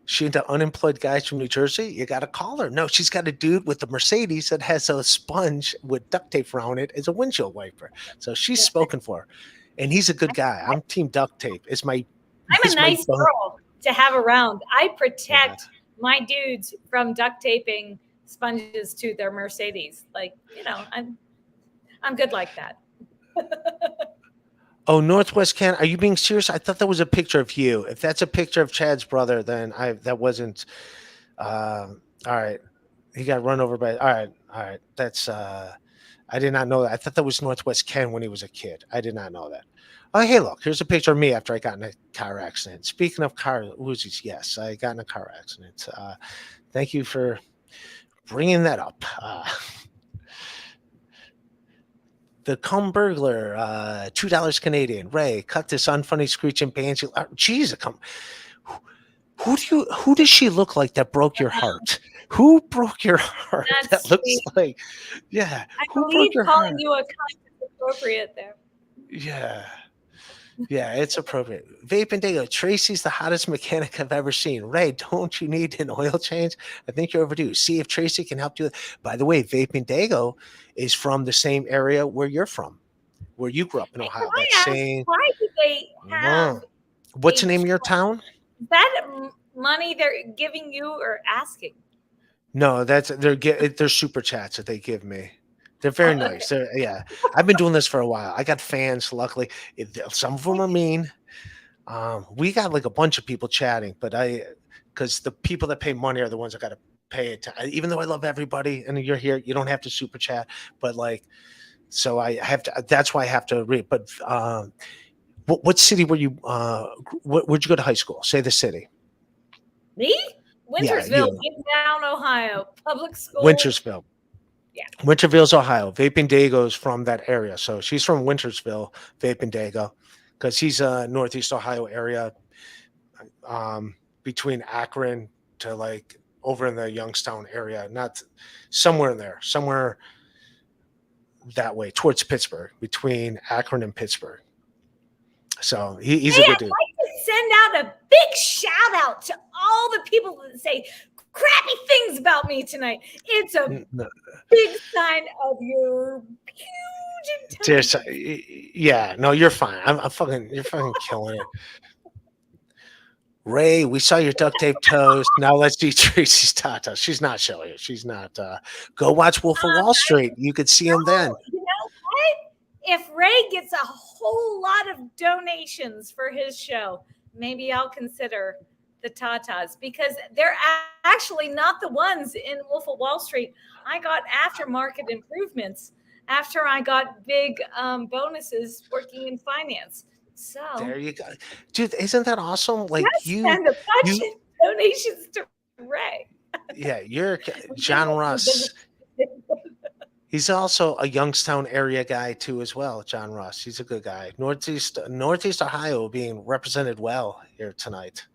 She into unemployed guys from New Jersey? You got to call her. No, she's got a dude with a Mercedes that has a sponge with duct tape around it as a windshield wiper. So she's spoken for. And he's a good guy. I'm team duct tape. I'm a nice girl to have around. I protect my dudes from duct taping sponges to their Mercedes. Like, I'm good like that. Oh, Northwest Can, are you being serious? I thought that was a picture of you. If that's a picture of Chad's brother, then that wasn't. All right, he got run over by. All right. That's. I did not know that. I thought that was Northwest Ken when he was a kid. I did not know that. Oh, hey, look, here's a picture of me after I got in a car accident. Speaking of car Uzis, yes, I got in a car accident. Thank you for bringing that up. The Cum Burglar, $2 Canadian. Ray, cut this unfunny screeching banshee. Jeez, who does she look like that broke your heart? Who broke your heart? That's that looks sweet. like, yeah. I Who believe broke your calling heart? you a cunt is appropriate there. Yeah. Yeah, it's appropriate. Vape and Dago, Tracie's the hottest mechanic I've ever seen. Ray, don't you need an oil change? I think you're overdue. See if Tracie can help you. By the way, Vape and Dago is from the same area where you're from, where you grew up in Ohio. Why do they have? What's the name of your town? Is that money they're giving you or asking? No, they're super chats that they give me. They're very nice. I've been doing this for a while. I got fans, luckily. Some of them are mean. We got like a bunch of people chatting, but because the people that pay money are the ones that got to pay it. Even though I love everybody and you're here, you don't have to super chat. But so I have to. That's why I have to read. But what city were you? Where'd you go to high school? Say the city. Me? Wintersville, Down, Ohio, public school. Wintersville. Yeah. Winterville's Ohio. Vaping Dago's from that area. So she's from Wintersville, Vaping Dago, because he's a Northeast Ohio area, between Akron to like over in the Youngstown area, not somewhere in there, somewhere that way towards Pittsburgh, between Akron and Pittsburgh. So he's Hey, a I'd good like dude. to send out a big shout out to all the people that say crappy things about me tonight. It's a No, big sign of your huge there's, intelligence. yeah, no, you're fine. You're fucking killing it. Ray, we saw your duct tape toast. Now let's see Tracie's Tata. She's not showing it. She's not. Go watch Wolf of Wall Street. You could see him then. You know what? If Ray gets a whole lot of donations for his show, maybe I'll consider the Tatas, because they're actually not the ones in Wolf of Wall Street. I got aftermarket improvements after I got big bonuses working in finance. So There you go, dude. Isn't that awesome? Like yes, send a bunch you, of donations to Ray. yeah. You're John Ross. He's also a Youngstown area guy too, as well. John Ross. He's a good guy. Northeast Ohio being represented well here tonight.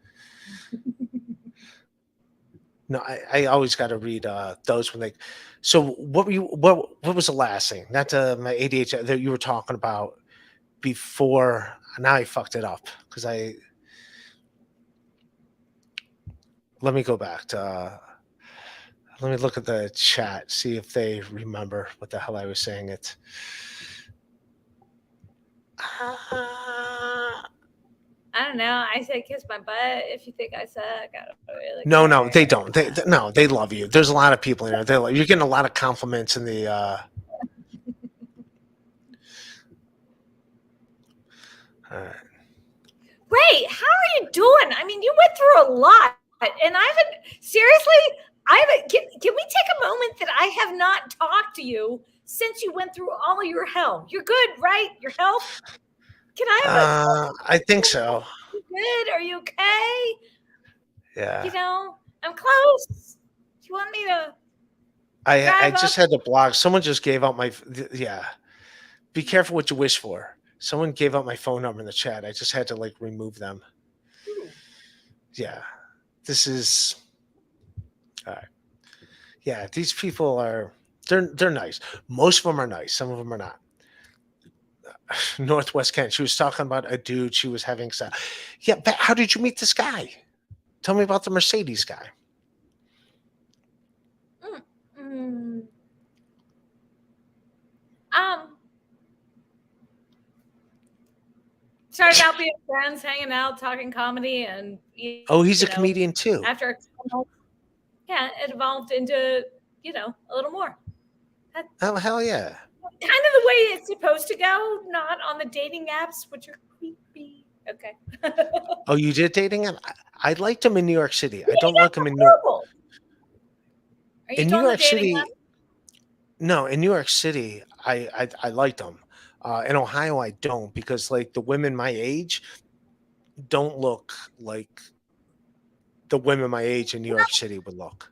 No, I always got to read those when they. So what was the last thing? Not my ADHD that you were talking about before. Now I fucked it up because let me go back to. Let me look at the chat, see if they remember what the hell I was saying. It. I don't know. I said kiss my butt if you think I suck. I don't really No, they care. don't. No, they love you. There's a lot of people in there. You're getting a lot of compliments in the. All right. Ray, how are you doing? I mean, you went through a lot, and I haven't seriously. Can we take a moment that I have not talked to you since you went through all of your hell? You're good, right? Your health. Can I have I think so. you good? Are you okay? Yeah. You know, I'm close. Do you want me to? I drive just up? had to block. Someone just gave out my. Yeah. Be careful what you wish for. Someone gave out my phone number in the chat. I just had to like remove them. Yeah. This is. All right. Yeah, these people are. They're nice. Most of them are nice. Some of them are not. Northwest Kent. She was talking about a dude she was having sex. Yeah, but how did you meet this guy? Tell me about the Mercedes guy. Mm. Started out being friends, hanging out, talking comedy, and Oh, he's a comedian too. After it evolved into a little more. Oh, hell yeah. Kind of the way it's supposed to go, not on the dating apps, which are creepy. Okay. Oh, you did dating him? I liked him in New York City. I don't like him in New York. Are you In New doing the York dating City, app? no, in New York City, I liked him. In Ohio, I don't, because like the women my age don't look like the women my age in New York City would look.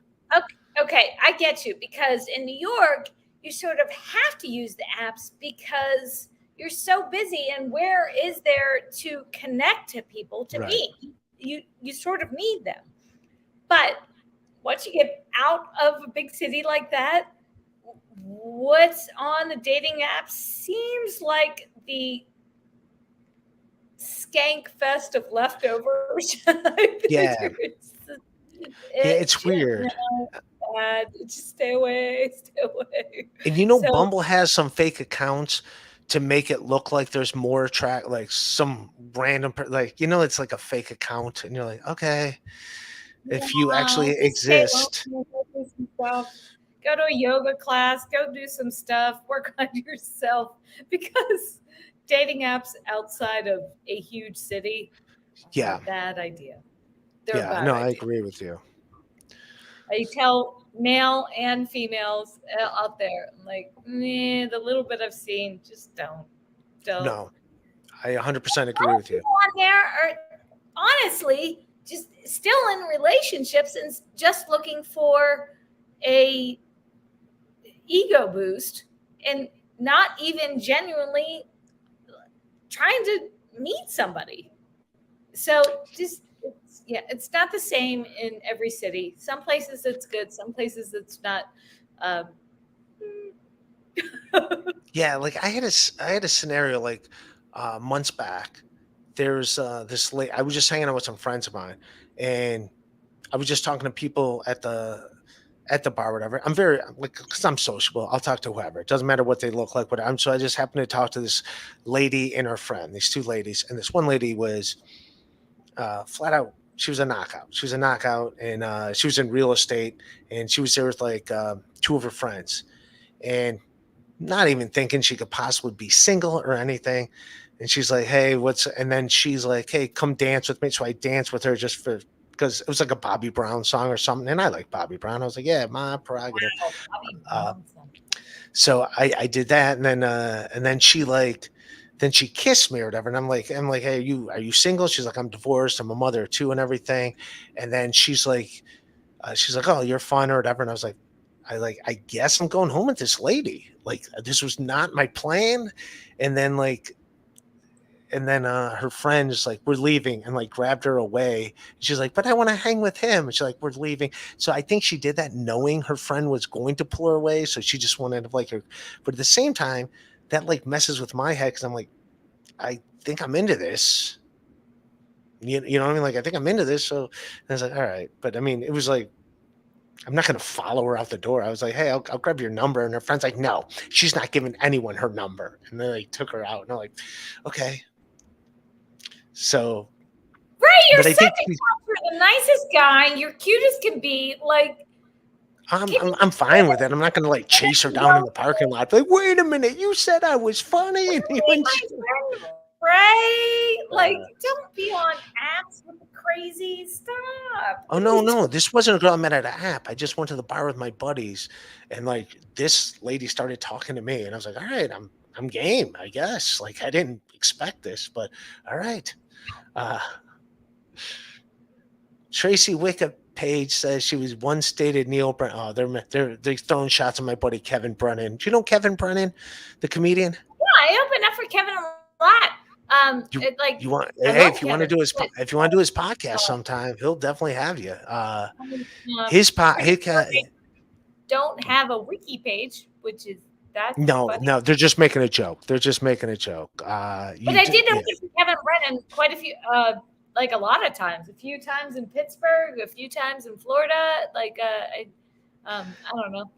Okay, I get you, because in New York, you sort of have to use the apps because you're so busy, and where is there to connect to people to Right. meet? You sort of need them. But once you get out of a big city like that, what's on the dating apps seems like the skank fest of leftovers. Yeah. It's weird. Just stay away. And Bumble has some fake accounts to make it look like there's more like some random, it's like a fake account, and you're like, okay, if you actually exist. Go to a yoga class, go do some stuff, work on yourself, because dating apps outside of a huge city, Yeah, a bad idea. I agree with you. I tell male and females out there, I'm like, the little bit I've seen, just don't. No, I 100% agree with you. On there are honestly just still in relationships and just looking for a ego boost and not even genuinely trying to meet somebody. So just it's not the same in every city. Some places it's good, some places it's not. Um, Yeah, like I had a scenario like months back. There's this late. I was just hanging out with some friends of mine, and I was just talking to people at the bar, whatever. I'm very like because I'm sociable. I'll talk to whoever. It doesn't matter what they look like. But I'm so I just happened to talk to this lady and her friend. These two ladies, and this one lady was flat out. She was a knockout. She was a knockout, and she was in real estate, and she was there with like two of her friends, and not even thinking she could possibly be single or anything. And she's like, "Hey, what's?" And then she's like, "Hey, come dance with me." So I danced with her just for because it was like a Bobby Brown song or something, and I like Bobby Brown. I was like, "Yeah, my prerogative." wow, Bobby Uh, Brownson. so I did that, and then she like. Then she kissed me or whatever, and I'm like, hey, are you single? She's like, I'm divorced, I'm a mother of two, and everything. And then she's like, oh, you're fun or whatever, and I was like, I guess I'm going home with this lady. Like this was not my plan. And then her friends like we're leaving and like grabbed her away. She's like, but I want to hang with him. And she's like, we're leaving. So I think she did that knowing her friend was going to pull her away. So she just wanted to like her. But at the same time, that like messes with my head because I'm like, I think I'm into this. You know what I mean? Like I think I'm into this. So and I was like, all right. But I mean, it was like I'm not going to follow her out the door. I was like, hey, I'll grab your number. And her friend's like, no, she's not giving anyone her number. And then they took her out. And I'm like, okay. So, Right, you're but I such think a you're the nicest guy. You're cute as can be. Like, can you I'm fine with it. I'm not going to like chase her down in the parking lot. Like, wait a minute, you said I was funny, and you be went. my friend, right? Like, Uh, don't be on apps with the crazy stuff. oh no, no, this wasn't a girl I met at an app. I just went to the bar with my buddies, and like this lady started talking to me, and I was like, all right, I'm game, I guess. Like I didn't expect this, but all right. Uh, Tracie Wicca page says she was one stated Neil Brennan. Oh, they're throwing shots at my buddy Kevin Brennan. Do you know Kevin Brennan, the comedian? Yeah, I open up for Kevin a lot. You It, like you want I hey love if you want to Kevin. do his But, if you want to do his podcast uh, sometime, he'll definitely have you. I mean, His pot pretty his sure they don't have a wiki page, which is that's no funny. no they're just making a joke. They're just making a joke. But I did open for Kevin Brennan quite a few, like a lot of times. A few times in Pittsburgh, a few times in Florida. Like, I don't know.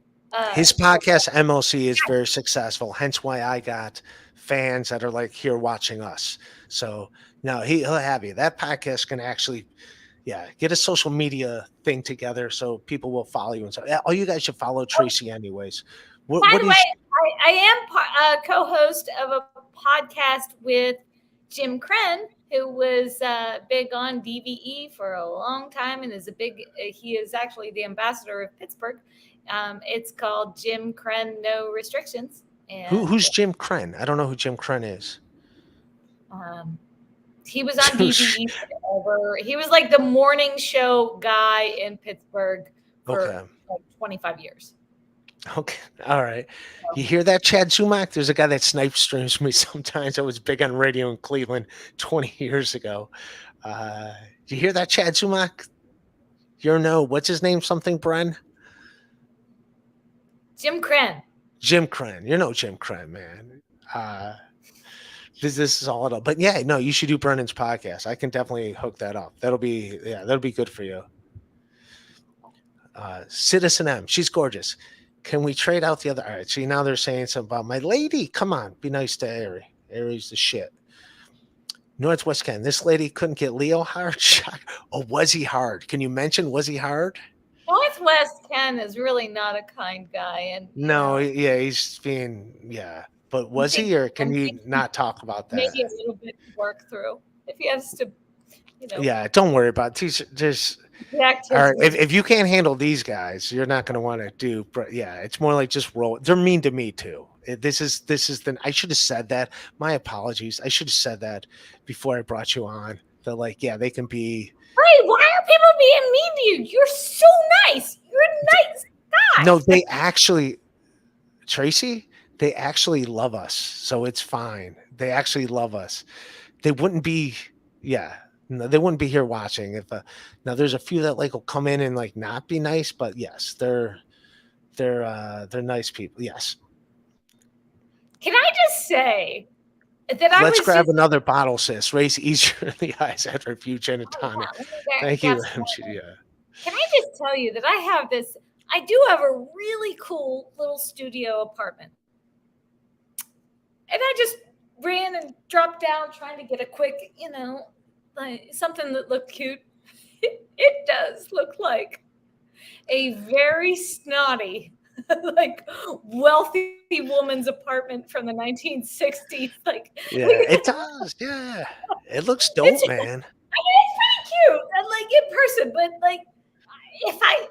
His podcast MLC is very successful. Hence why I got fans that are like here watching us. So no, he'll have you. That podcast can actually, yeah, get a social media thing together so people will follow you and so. Yeah, all you guys should follow Tracie anyways. By What the do way, you? I am a co-host of a podcast with Jim Krenn, who was big on DVE for a long time and is a big. He is actually the ambassador of Pittsburgh. It's called Jim Krenn No Restrictions, and Who's Jim Krenn? I don't know who Jim Krenn is. um, he was on DVE forever. He was like the morning show guy in Pittsburgh for Okay. like 25 years. Okay. All right. You hear that, Chad Zumak? There's a guy that snipe streams me sometimes. I was big on radio in Cleveland 20 years ago. Do you hear that, Chad Zumak? You know, what's his name? Something, Bren? Jim Krenn. Jim Krenn. You know Jim Krenn, man. This is all it all. But yeah, no, you should do Brennan's podcast. I can definitely hook that up. That'll be good for you. Citizen M, she's gorgeous. Can we trade out the other? All right. See, now they're saying something about my lady. Come on, be nice to Ari. Ari's the shit. Northwest Ken, this lady couldn't get Leo hard. Oh, was he hard? Can you mention, was he hard? Northwest Ken is really not a kind guy, and No, yeah, he's being, yeah. But was he, or can you not talk about that? Maybe a little bit to work through if he has to, Yeah, don't worry about it. Just all right. If you can't handle these guys, you're not going to want to do. Yeah, it's more like just roll. They're mean to me too. This is the. I should have said that. My apologies. I should have said that before I brought you on. They're like, yeah, they can be. Right? Why are people being mean to you? You're so nice. You're a nice guy. No, they actually. Tracie, they actually love us, so it's fine. They actually love us. They wouldn't be, yeah, no, they wouldn't be here watching if. Now there's a few that like will come in and like not be nice, but yes, they're nice people. Yes. Can I just say that I Let's was grab just, another bottle, sis. Race easier in the eyes after a few gin and oh yeah, tonic. let me Thank you, grab some MG. more. Yeah. Can I just tell you that I do have a really cool little studio apartment. And I just ran and dropped down trying to get a quick, like something that looked cute. It does look like a very snotty, like wealthy woman's apartment from the 1960s. Like, Yeah, it does. Yeah. It looks it's, dope, I man. mean, it's pretty cute, like in person, but like if I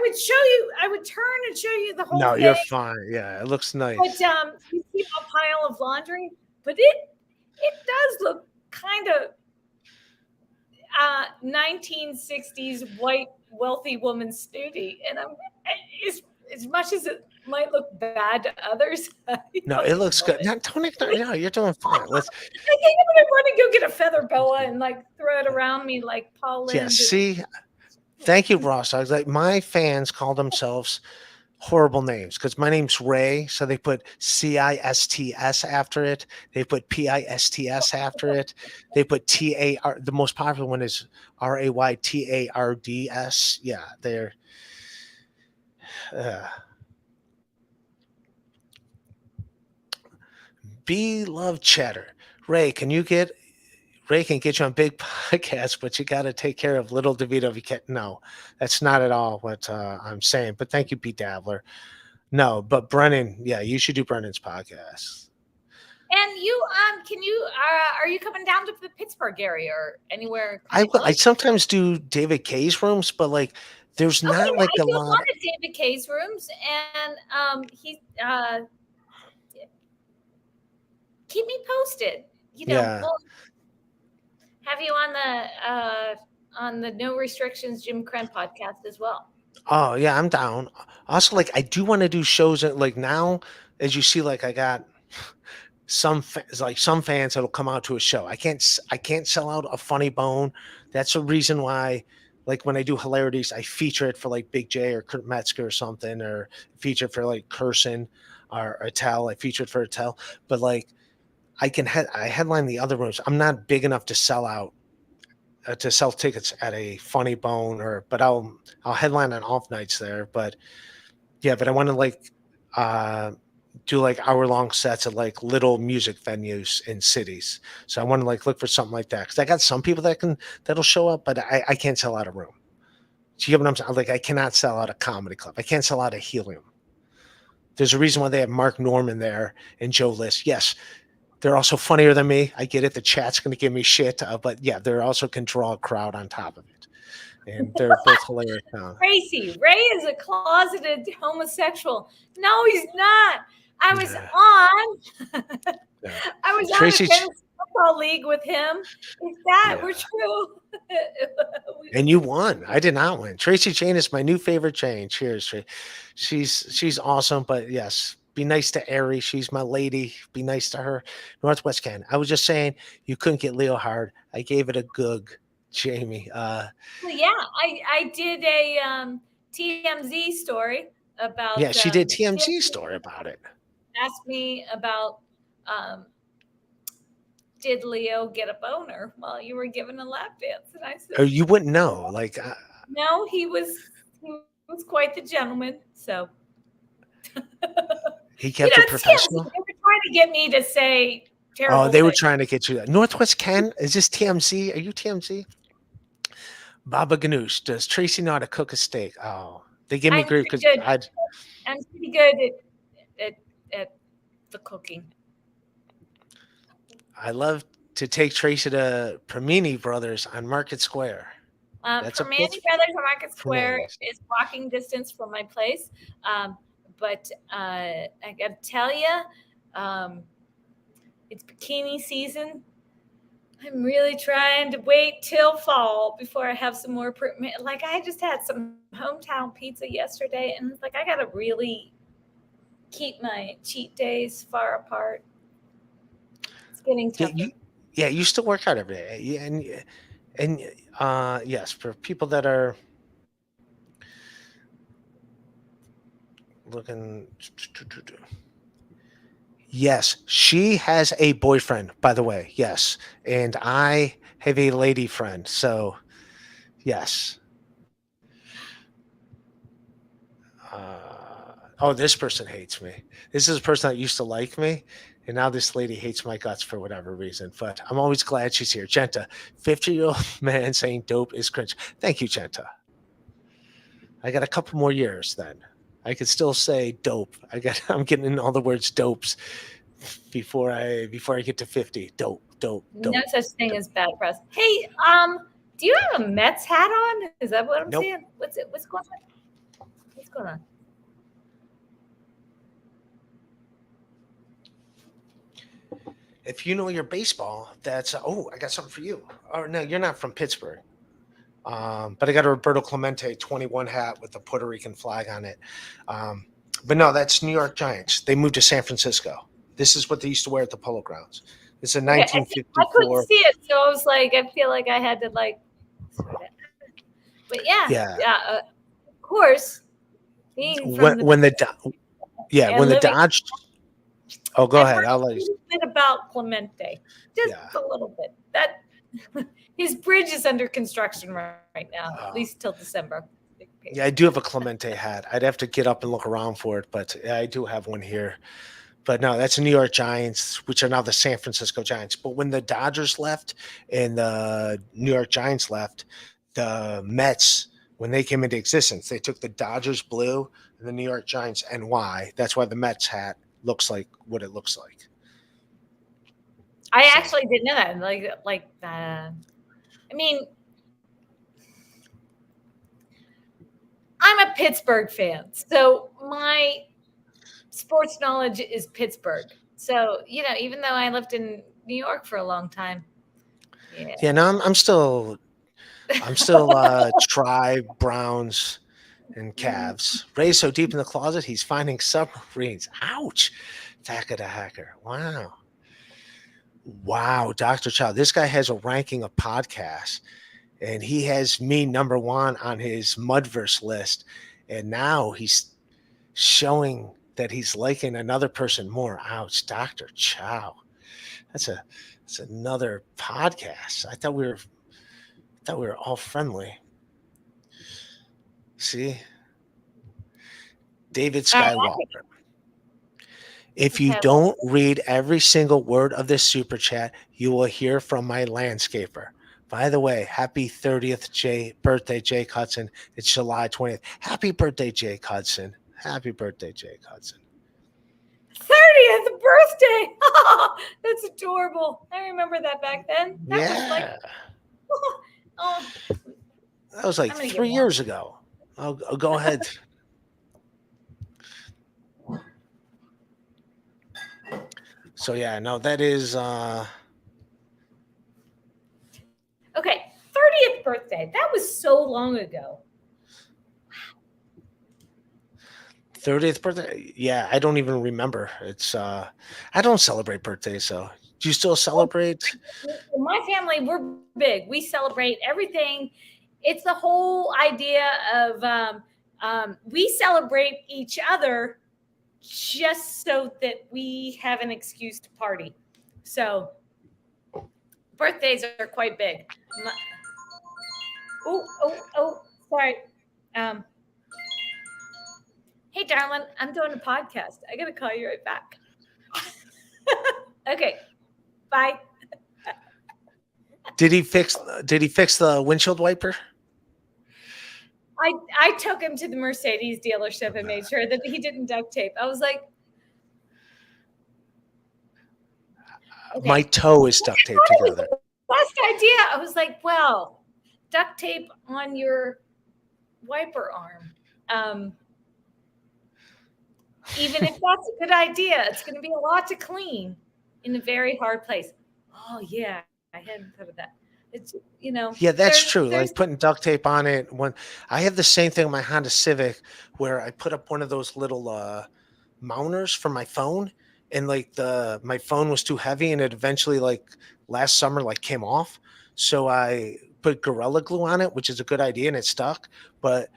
would show you, I would turn and show you the whole No, thing. you're fine. Yeah, it looks But nice. you see a pile of laundry, but it does look kind of 1960s white wealthy woman snooty, and as much as it might look bad to others, I No, it fucking looks love good. it. No, don't ignore. No, you're doing fine. Let's. I think I'm gonna run and go get a feather boa and like throw it around me like Paul Yeah. Lynde. See, thank you, Ross. I was like, my fans call themselves horrible names because my name's Ray, so they put CISTS after it. They put PISTS after it. They put TAR. The most popular one is RAYTARDS. Yeah, they're. Uh, Be love chatter. Ray, can you get Ray can get you on big podcasts, but you got to take care of little DeVito. If you can't, no, that's not at all what I'm saying. But thank you, Pete Dabbler. No, but Brennan, yeah, you should do Brennan's podcast. And you, can you, are you coming down to the Pittsburgh area or anywhere kind of I close? sometimes do David Kay's rooms, but like there's Okay, not like I a do a lot. lot of David Kay's rooms, and he keep me posted. Yeah. We'll have you on the No Restrictions Jim Crenn podcast as well. Oh yeah, I'm down. Also, like I do want to do shows that like now, as you see, like I got some fans that'll come out to a show. I can't sell out a funny bone. That's a reason why like when I do hilarities, I feature it for like Big J or Kurt Metzger or something, or feature it for like Curson or Attell. I featured for Attell, but like I headline the other rooms. I'm not big enough to sell tickets at a funny bone but I'll headline on off nights there. But yeah, but I want to like uh do like hour-long sets at like little music venues in cities. So I want to like look for something like that because I got some people that'll show up, but I can't sell out a room. Do you get what I'm saying? Like I cannot sell out a comedy club. I can't sell out a helium. There's a reason why they have Mark Norman there and Joe List. Yes, they're also funnier than me. I get it. The chat's going to give me shit, but yeah, they also can draw a crowd on top of it, and they're both hilarious. Tracie, Ray is a closeted homosexual. No, he's not. I was Yeah, on. yeah. I was on a Tracy, fantasy football league with him. If that yeah, were true. and you won. I did not win. Tracie Jayne is my new favorite Jayne. Cheers, she's awesome. But yes, be nice to Ari. She's my lady. Be nice to her. Northwest Ken. I was just saying you couldn't get Leo hard. I gave it a goog, Jamie. Well, yeah, I did a TMZ story Yeah, about she did TMZ story about it. asked me about did Leo get a boner while you were giving a lap dance, and I said Or you wouldn't know. Like no, he was quite the gentleman. So he kept it it's TMZ. professional. They were trying to get me to say Oh, terrible they were things. trying to get you that. Northwest Ken, is this TMZ? Are you TMZ? Baba Ganoush, does Tracie know how to cook a steak? Oh, they give me I'm grief pretty because good. I'm pretty good at the cooking. I love to take Tracie to Permini Brothers on Market Square. That's a Permani Brothers on Market Square Permani's. is walking distance from my place. But I got to tell you, it's bikini season. I'm really trying to wait till fall before I have some more. Like I just had some hometown pizza yesterday, and it's like I got to really keep my cheat days far apart. It's getting Yeah, tougher. you still work out every day. Yeah, and yes, for people that are looking, yes, she has a boyfriend, by the way. Yes, and I have a lady friend. So yes. Oh, this person hates me. This is a person that used to like me, and now this lady hates my guts for whatever reason. But I'm always glad she's here. Genta, 50-year-old man saying dope is cringe. Thank you, Genta. I got a couple more years then. I could still say dope. I'm getting in all the words dopes before I get to 50. Dope, dope, No dope. such thing as bad press. Hey, do you have a Mets hat on? Is that what I'm Nope. seeing? What's going on? What's going on? If you know your baseball, that's I got something for you. Oh no, you're not from Pittsburgh. But I got a Roberto Clemente 21 hat with the Puerto Rican flag on it. But no, that's New York Giants. They moved to San Francisco. This is what they used to wear at the Polo Grounds. It's a Okay, I couldn't 1954. see it, so I was like, I feel like I had to like. But yeah, Yeah. of course. Being from When the and living, Dodge. Oh, go I've ahead. heard I'll a let you. little bit about Clemente, just Yeah. a little bit. That his bridge is under construction right now, at least till December. Yeah, I do have a Clemente hat. I'd have to get up and look around for it, but yeah, I do have one here. But no, that's the New York Giants, which are now the San Francisco Giants. But when the Dodgers left and the New York Giants left, the Mets, when they came into existence, they took the Dodgers blue and the New York Giants NY. That's why the Mets hat looks like what it looks like. I actually didn't know that. I mean, I'm a Pittsburgh fan, so my sports knowledge is Pittsburgh. So, even though I lived in New York for a long time. Yeah, no, I'm still Tribe, Browns, and Cavs. Ray's so deep in the closet, he's finding submarines. Ouch. Attack of the hacker. Wow. Wow, Dr. Chow. This guy has a ranking of podcasts, and he has me number one on his Mudverse list. And now he's showing that he's liking another person more. Ouch, Dr. Chow. That's another podcast. I thought we were all friendly. See? David Skywalker. If you don't read every single word of this super chat, you will hear from my landscaper. By the way, happy 30th birthday, Jake Hudson. It's July 20th. Happy birthday, Jake Hudson. Happy birthday, Jake Hudson. 30th birthday. That's adorable. I remember that back then. That was like 3 years ago. I'll go ahead. So yeah, no, that is okay, 30th birthday. That was so long ago. 30th birthday. Yeah, I don't even remember. It's I don't celebrate birthdays, so do you still celebrate? My family, we're big. We celebrate everything. It's the whole idea of we celebrate each other just so that we have an excuse to party. So birthdays are quite big. Sorry. Hey, darling, I'm doing a podcast. I got to call you right back. Okay. Bye. Did he fix the windshield wiper? I took him to the Mercedes dealership and made sure that he didn't duct tape. I was like, okay. My toe is duct taped together. Best idea. I was like, well, duct tape on your wiper arm. Even if that's a good idea, it's going to be a lot to clean in a very hard place. Oh yeah, I hadn't thought of that. It's Yeah, that's true. Like putting duct tape on it. When I have the same thing on my Honda Civic, where I put up one of those little mounters for my phone, and like my phone was too heavy, and it eventually like last summer like came off. So I put Gorilla Glue on it, which is a good idea, and it stuck. But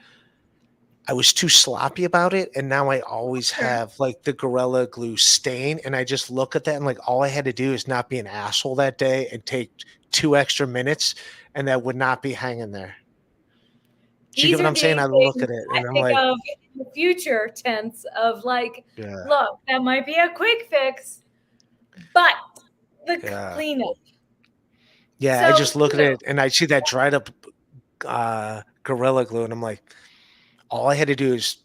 I was too sloppy about it, and now I always Sure. have like the Gorilla Glue stain, and I just look at that and like all I had to do is not be an asshole that day and take 2 extra minutes, and that would not be hanging there. Do you get These what are I'm saying? the I look things at it I and I'm think like, of in the future tense of like, yeah, look, that might be a quick fix, but the yeah, cleanup. yeah. I So, just look at it and I see that dried up Gorilla Glue, and I'm like, all I had to do is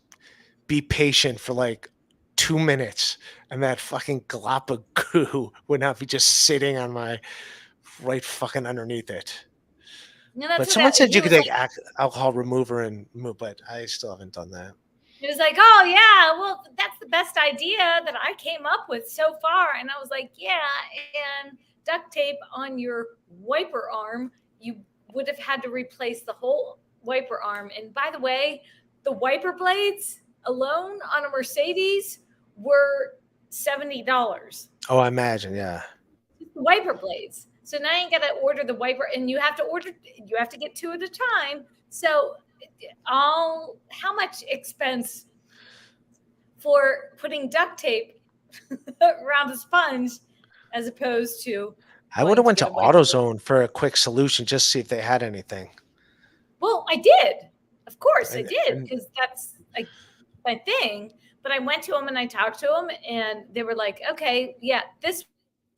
be patient for like 2 minutes, and that fucking glop of goo would not be just sitting on my right fucking underneath it. that's But what someone that said he you could was take like. alcohol remover and move, but I still haven't done that. He was like, "Oh yeah, well that's the best idea that I came up with so far." And I was like, "Yeah, and duct tape on your wiper arm, you would have had to replace the whole wiper arm. And by the way, the wiper blades alone on a Mercedes were $70. Oh, I imagine, yeah. The wiper blades. So now you got to order the wiper, and you have to get two at a time. So all how much expense for putting duct tape around a sponge as opposed to I would going have to went get to a wiper blade? AutoZone for a quick solution, just to see if they had anything. Well, I did. Of course I And did, and because that's like my thing. But I went to them and I talked to them, and they were like, okay, yeah, this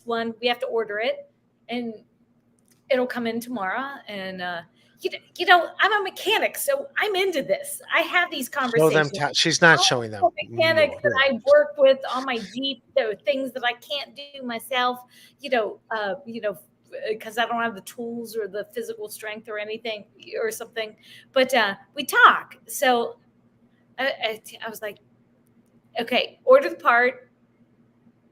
one, we have to order it, and it'll come in tomorrow. And I'm a mechanic, so I'm into this. I have these show them. conversations. She's not All showing the them. mechanics No, that really. I work with on my Jeep, there are things that I can't do myself, because I don't have the tools or the physical strength or anything or something. But we talk. So I was like, okay, order the part,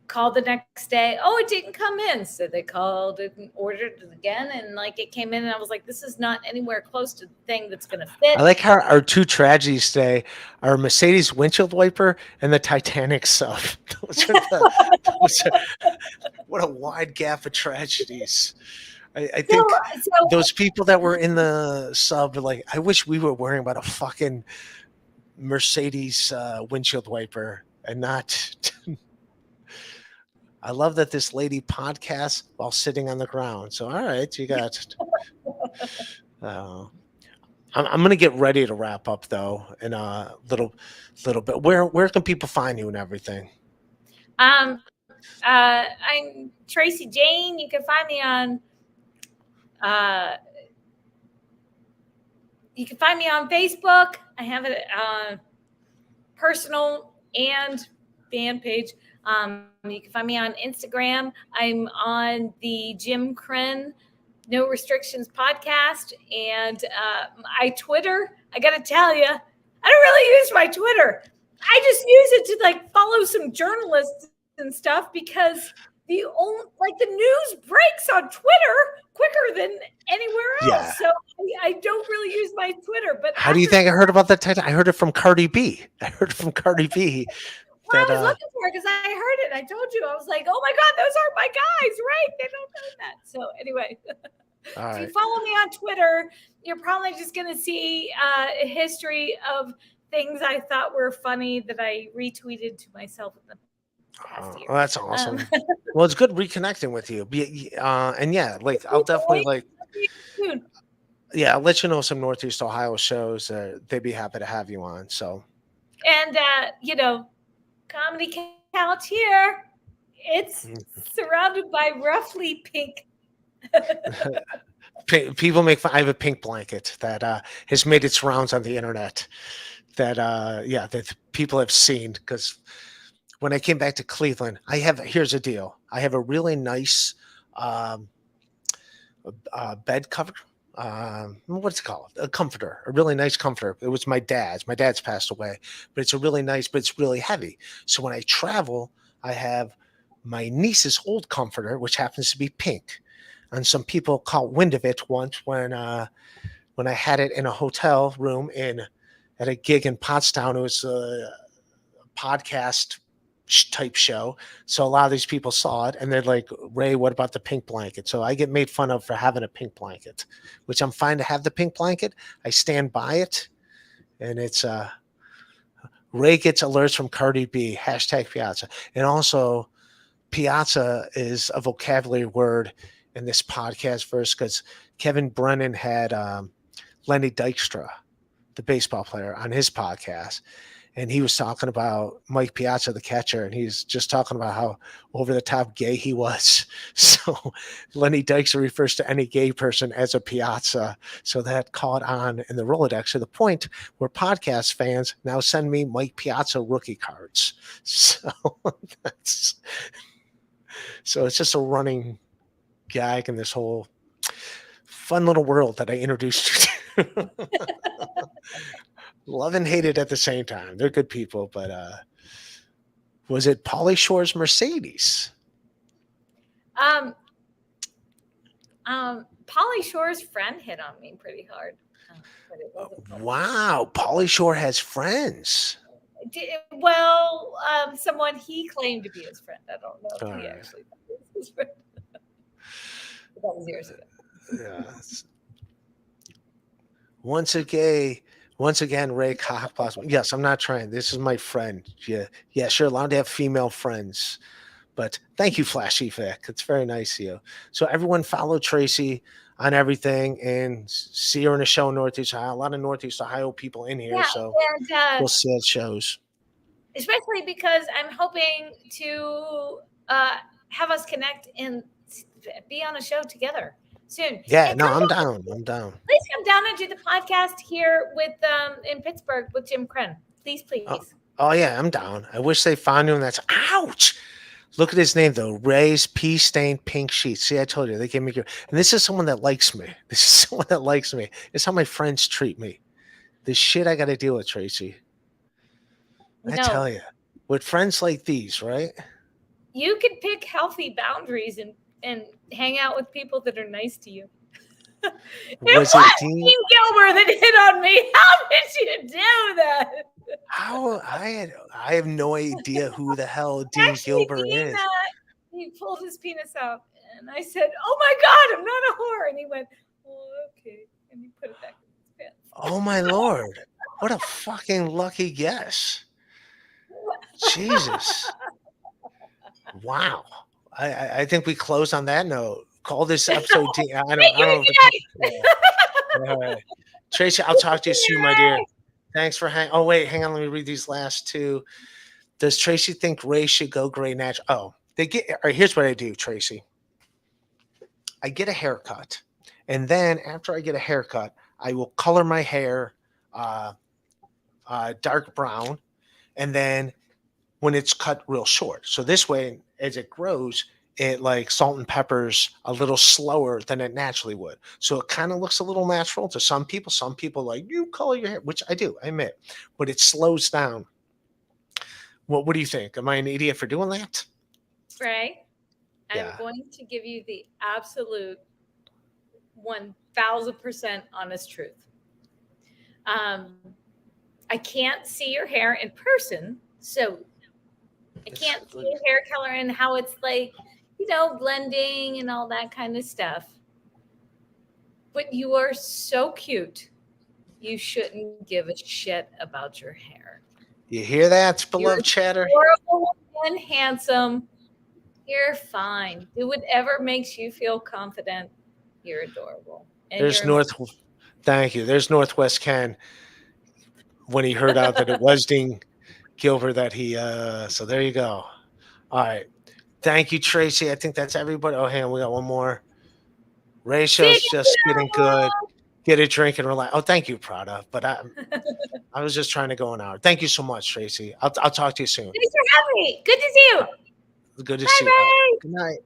called the next day. Oh, it didn't come in. So they called it and ordered it again. And like it came in, and I was like, this is not anywhere close to the thing that's going to fit. I like how our two tragedies today are Mercedes windshield wiper and the Titanic sub. Those are those are, what a wide gap of tragedies. I So, think so those people that were in the sub are like, I wish we were worrying about a fucking Mercedes windshield wiper and not. I love that this lady podcasts while sitting on the ground. So, all right, you got. Uh, I'm gonna get ready to wrap up though in a little bit. Where can people find you and everything? I'm Tracie Jayne. You can find me on uh, Facebook. I have a personal and fan page. You can find me on Instagram. I'm on the Jim Crenn No Restrictions podcast, and I Twitter. I got to tell you, I don't really use my Twitter. I just use it to like follow some journalists and stuff, because the news breaks on Twitter quicker than anywhere Yeah. else. So I don't really use my Twitter. But How do you think I heard about that title? I heard it from Cardi B. I heard it from Cardi B. Well, I That was looking for it because I heard it. I told you. I was like, oh my God, those are my guys, right? They don't know that. So anyway, all if you right. follow me on Twitter, you're probably just going to see a history of things I thought were funny that I retweeted to myself in the past year. Well, that's awesome. Well, it's good reconnecting with you. And yeah, like I'll definitely like. Soon. Yeah, I'll let you know some Northeast Ohio shows. They'd be happy to have you on. So. And Comedy Couch here. It's surrounded by roughly pink. People make fun. I have a pink blanket that has made its rounds on the internet. That people have seen, because when I came back to Cleveland, here's the deal. I have a really nice bed cover. What's it called? A comforter, a really nice comforter. It was my dad's. My dad's passed away, but it's a really nice, but it's really heavy. So when I travel, I have my niece's old comforter, which happens to be pink. And some people caught wind of it once when I had it in a hotel room at a gig in Pottstown. It was a podcast type show. So a lot of these people saw it and they're like, Ray, what about the pink blanket? So I get made fun of for having a pink blanket, which I'm fine to have the pink blanket. I stand by it. And it's Ray gets alerts from Cardi B, hashtag Piazza. And also, Piazza is a vocabulary word in this podcast verse because Kevin Brennan had Lenny Dykstra, the baseball player, on his podcast. And he was talking about Mike Piazza, the catcher, and he's just talking about how over the top gay he was. So Lenny Dykstra refers to any gay person as a Piazza. So that caught on in the Rolodex to the point where podcast fans now send me Mike Piazza rookie cards. So that's it's just a running gag in this whole fun little world that I introduced you to. Love and hate it at the same time. They're good people, but was it Pauly Shore's Mercedes? Pauly Shore's friend hit on me pretty hard. But it wasn't Wow, Pauly Shore has friends. well, someone he claimed to be his friend. I don't know if he actually was his friend. But that was years ago. Yeah. Once again, Ray Cockpos. Yes, I'm not trying. This is my friend. Yeah, sure. Allowed to have female friends. But thank you, Flashy Vic. It's very nice of you. So everyone follow Tracie on everything and see her in a show in Northeast Ohio. A lot of Northeast Ohio people in here. Yeah, so and, we'll see how it shows. Especially because I'm hoping to have us connect and be on a show together soon. Yeah, and no, I'm down. Please come down and do the podcast here with in Pittsburgh with Jim Krenn. Please. Oh yeah, I'm down. I wish they found him. That's ouch. Look at his name though, Ray's Pea Stained Pink Sheets. See, I told you they gave me good. And this is someone that likes me. This is someone that likes me. It's how my friends treat me. The shit I got to deal with, Tracie. I tell you, with friends like these, right? You can pick healthy boundaries and hang out with people that are nice to you. Was it Dean Gilbert that hit on me? How did you do that? How I have no idea who the hell Dean Gilbert is. He pulled his penis out, and I said, "Oh my God, I'm not a whore." And he went, "Oh, okay," and he put it back in his pants. Oh my Lord! What a fucking lucky guess! Jesus! Wow! I think we close on that note. Call this episode. I don't know. All right. Tracie, I'll talk to you soon, my dear. Thanks for hang. Oh wait, hang on. Let me read these last two. Does Tracie think Ray should go gray natural? Oh, they get. All right, here's what I do, Tracie. I get a haircut, and then after I get a haircut, I will color my hair dark brown, and then when it's cut real short. So this way, as it grows, it like salt and peppers a little slower than it naturally would. So it kind of looks a little natural to some people. Some people like, you color your hair, which I do, I admit, but it slows down. What do you think? Am I an idiot for doing that? Ray, I'm going to give you the absolute 1000% honest truth. I can't see your hair in person, so I can't see your hair color and how it's like, blending and all that kind of stuff. But you are so cute. You shouldn't give a shit about your hair. You hear that, beloved chatter? Adorable and handsome. You're fine. Do whatever makes you feel confident. You're adorable. And Thank you. There's Northwest Ken when he heard out that it was Dean Gilbert that he so there you go. All right. Thank you, Tracie. I think that's everybody. Oh, hang on, we got one more. Ratio's just getting good. Get a drink and relax. Oh, thank you, Prada. But I was just trying to go an hour. Thank you so much, Tracie. I'll talk to you soon. Thanks for having me. Good to see you. Good to see you. Good night.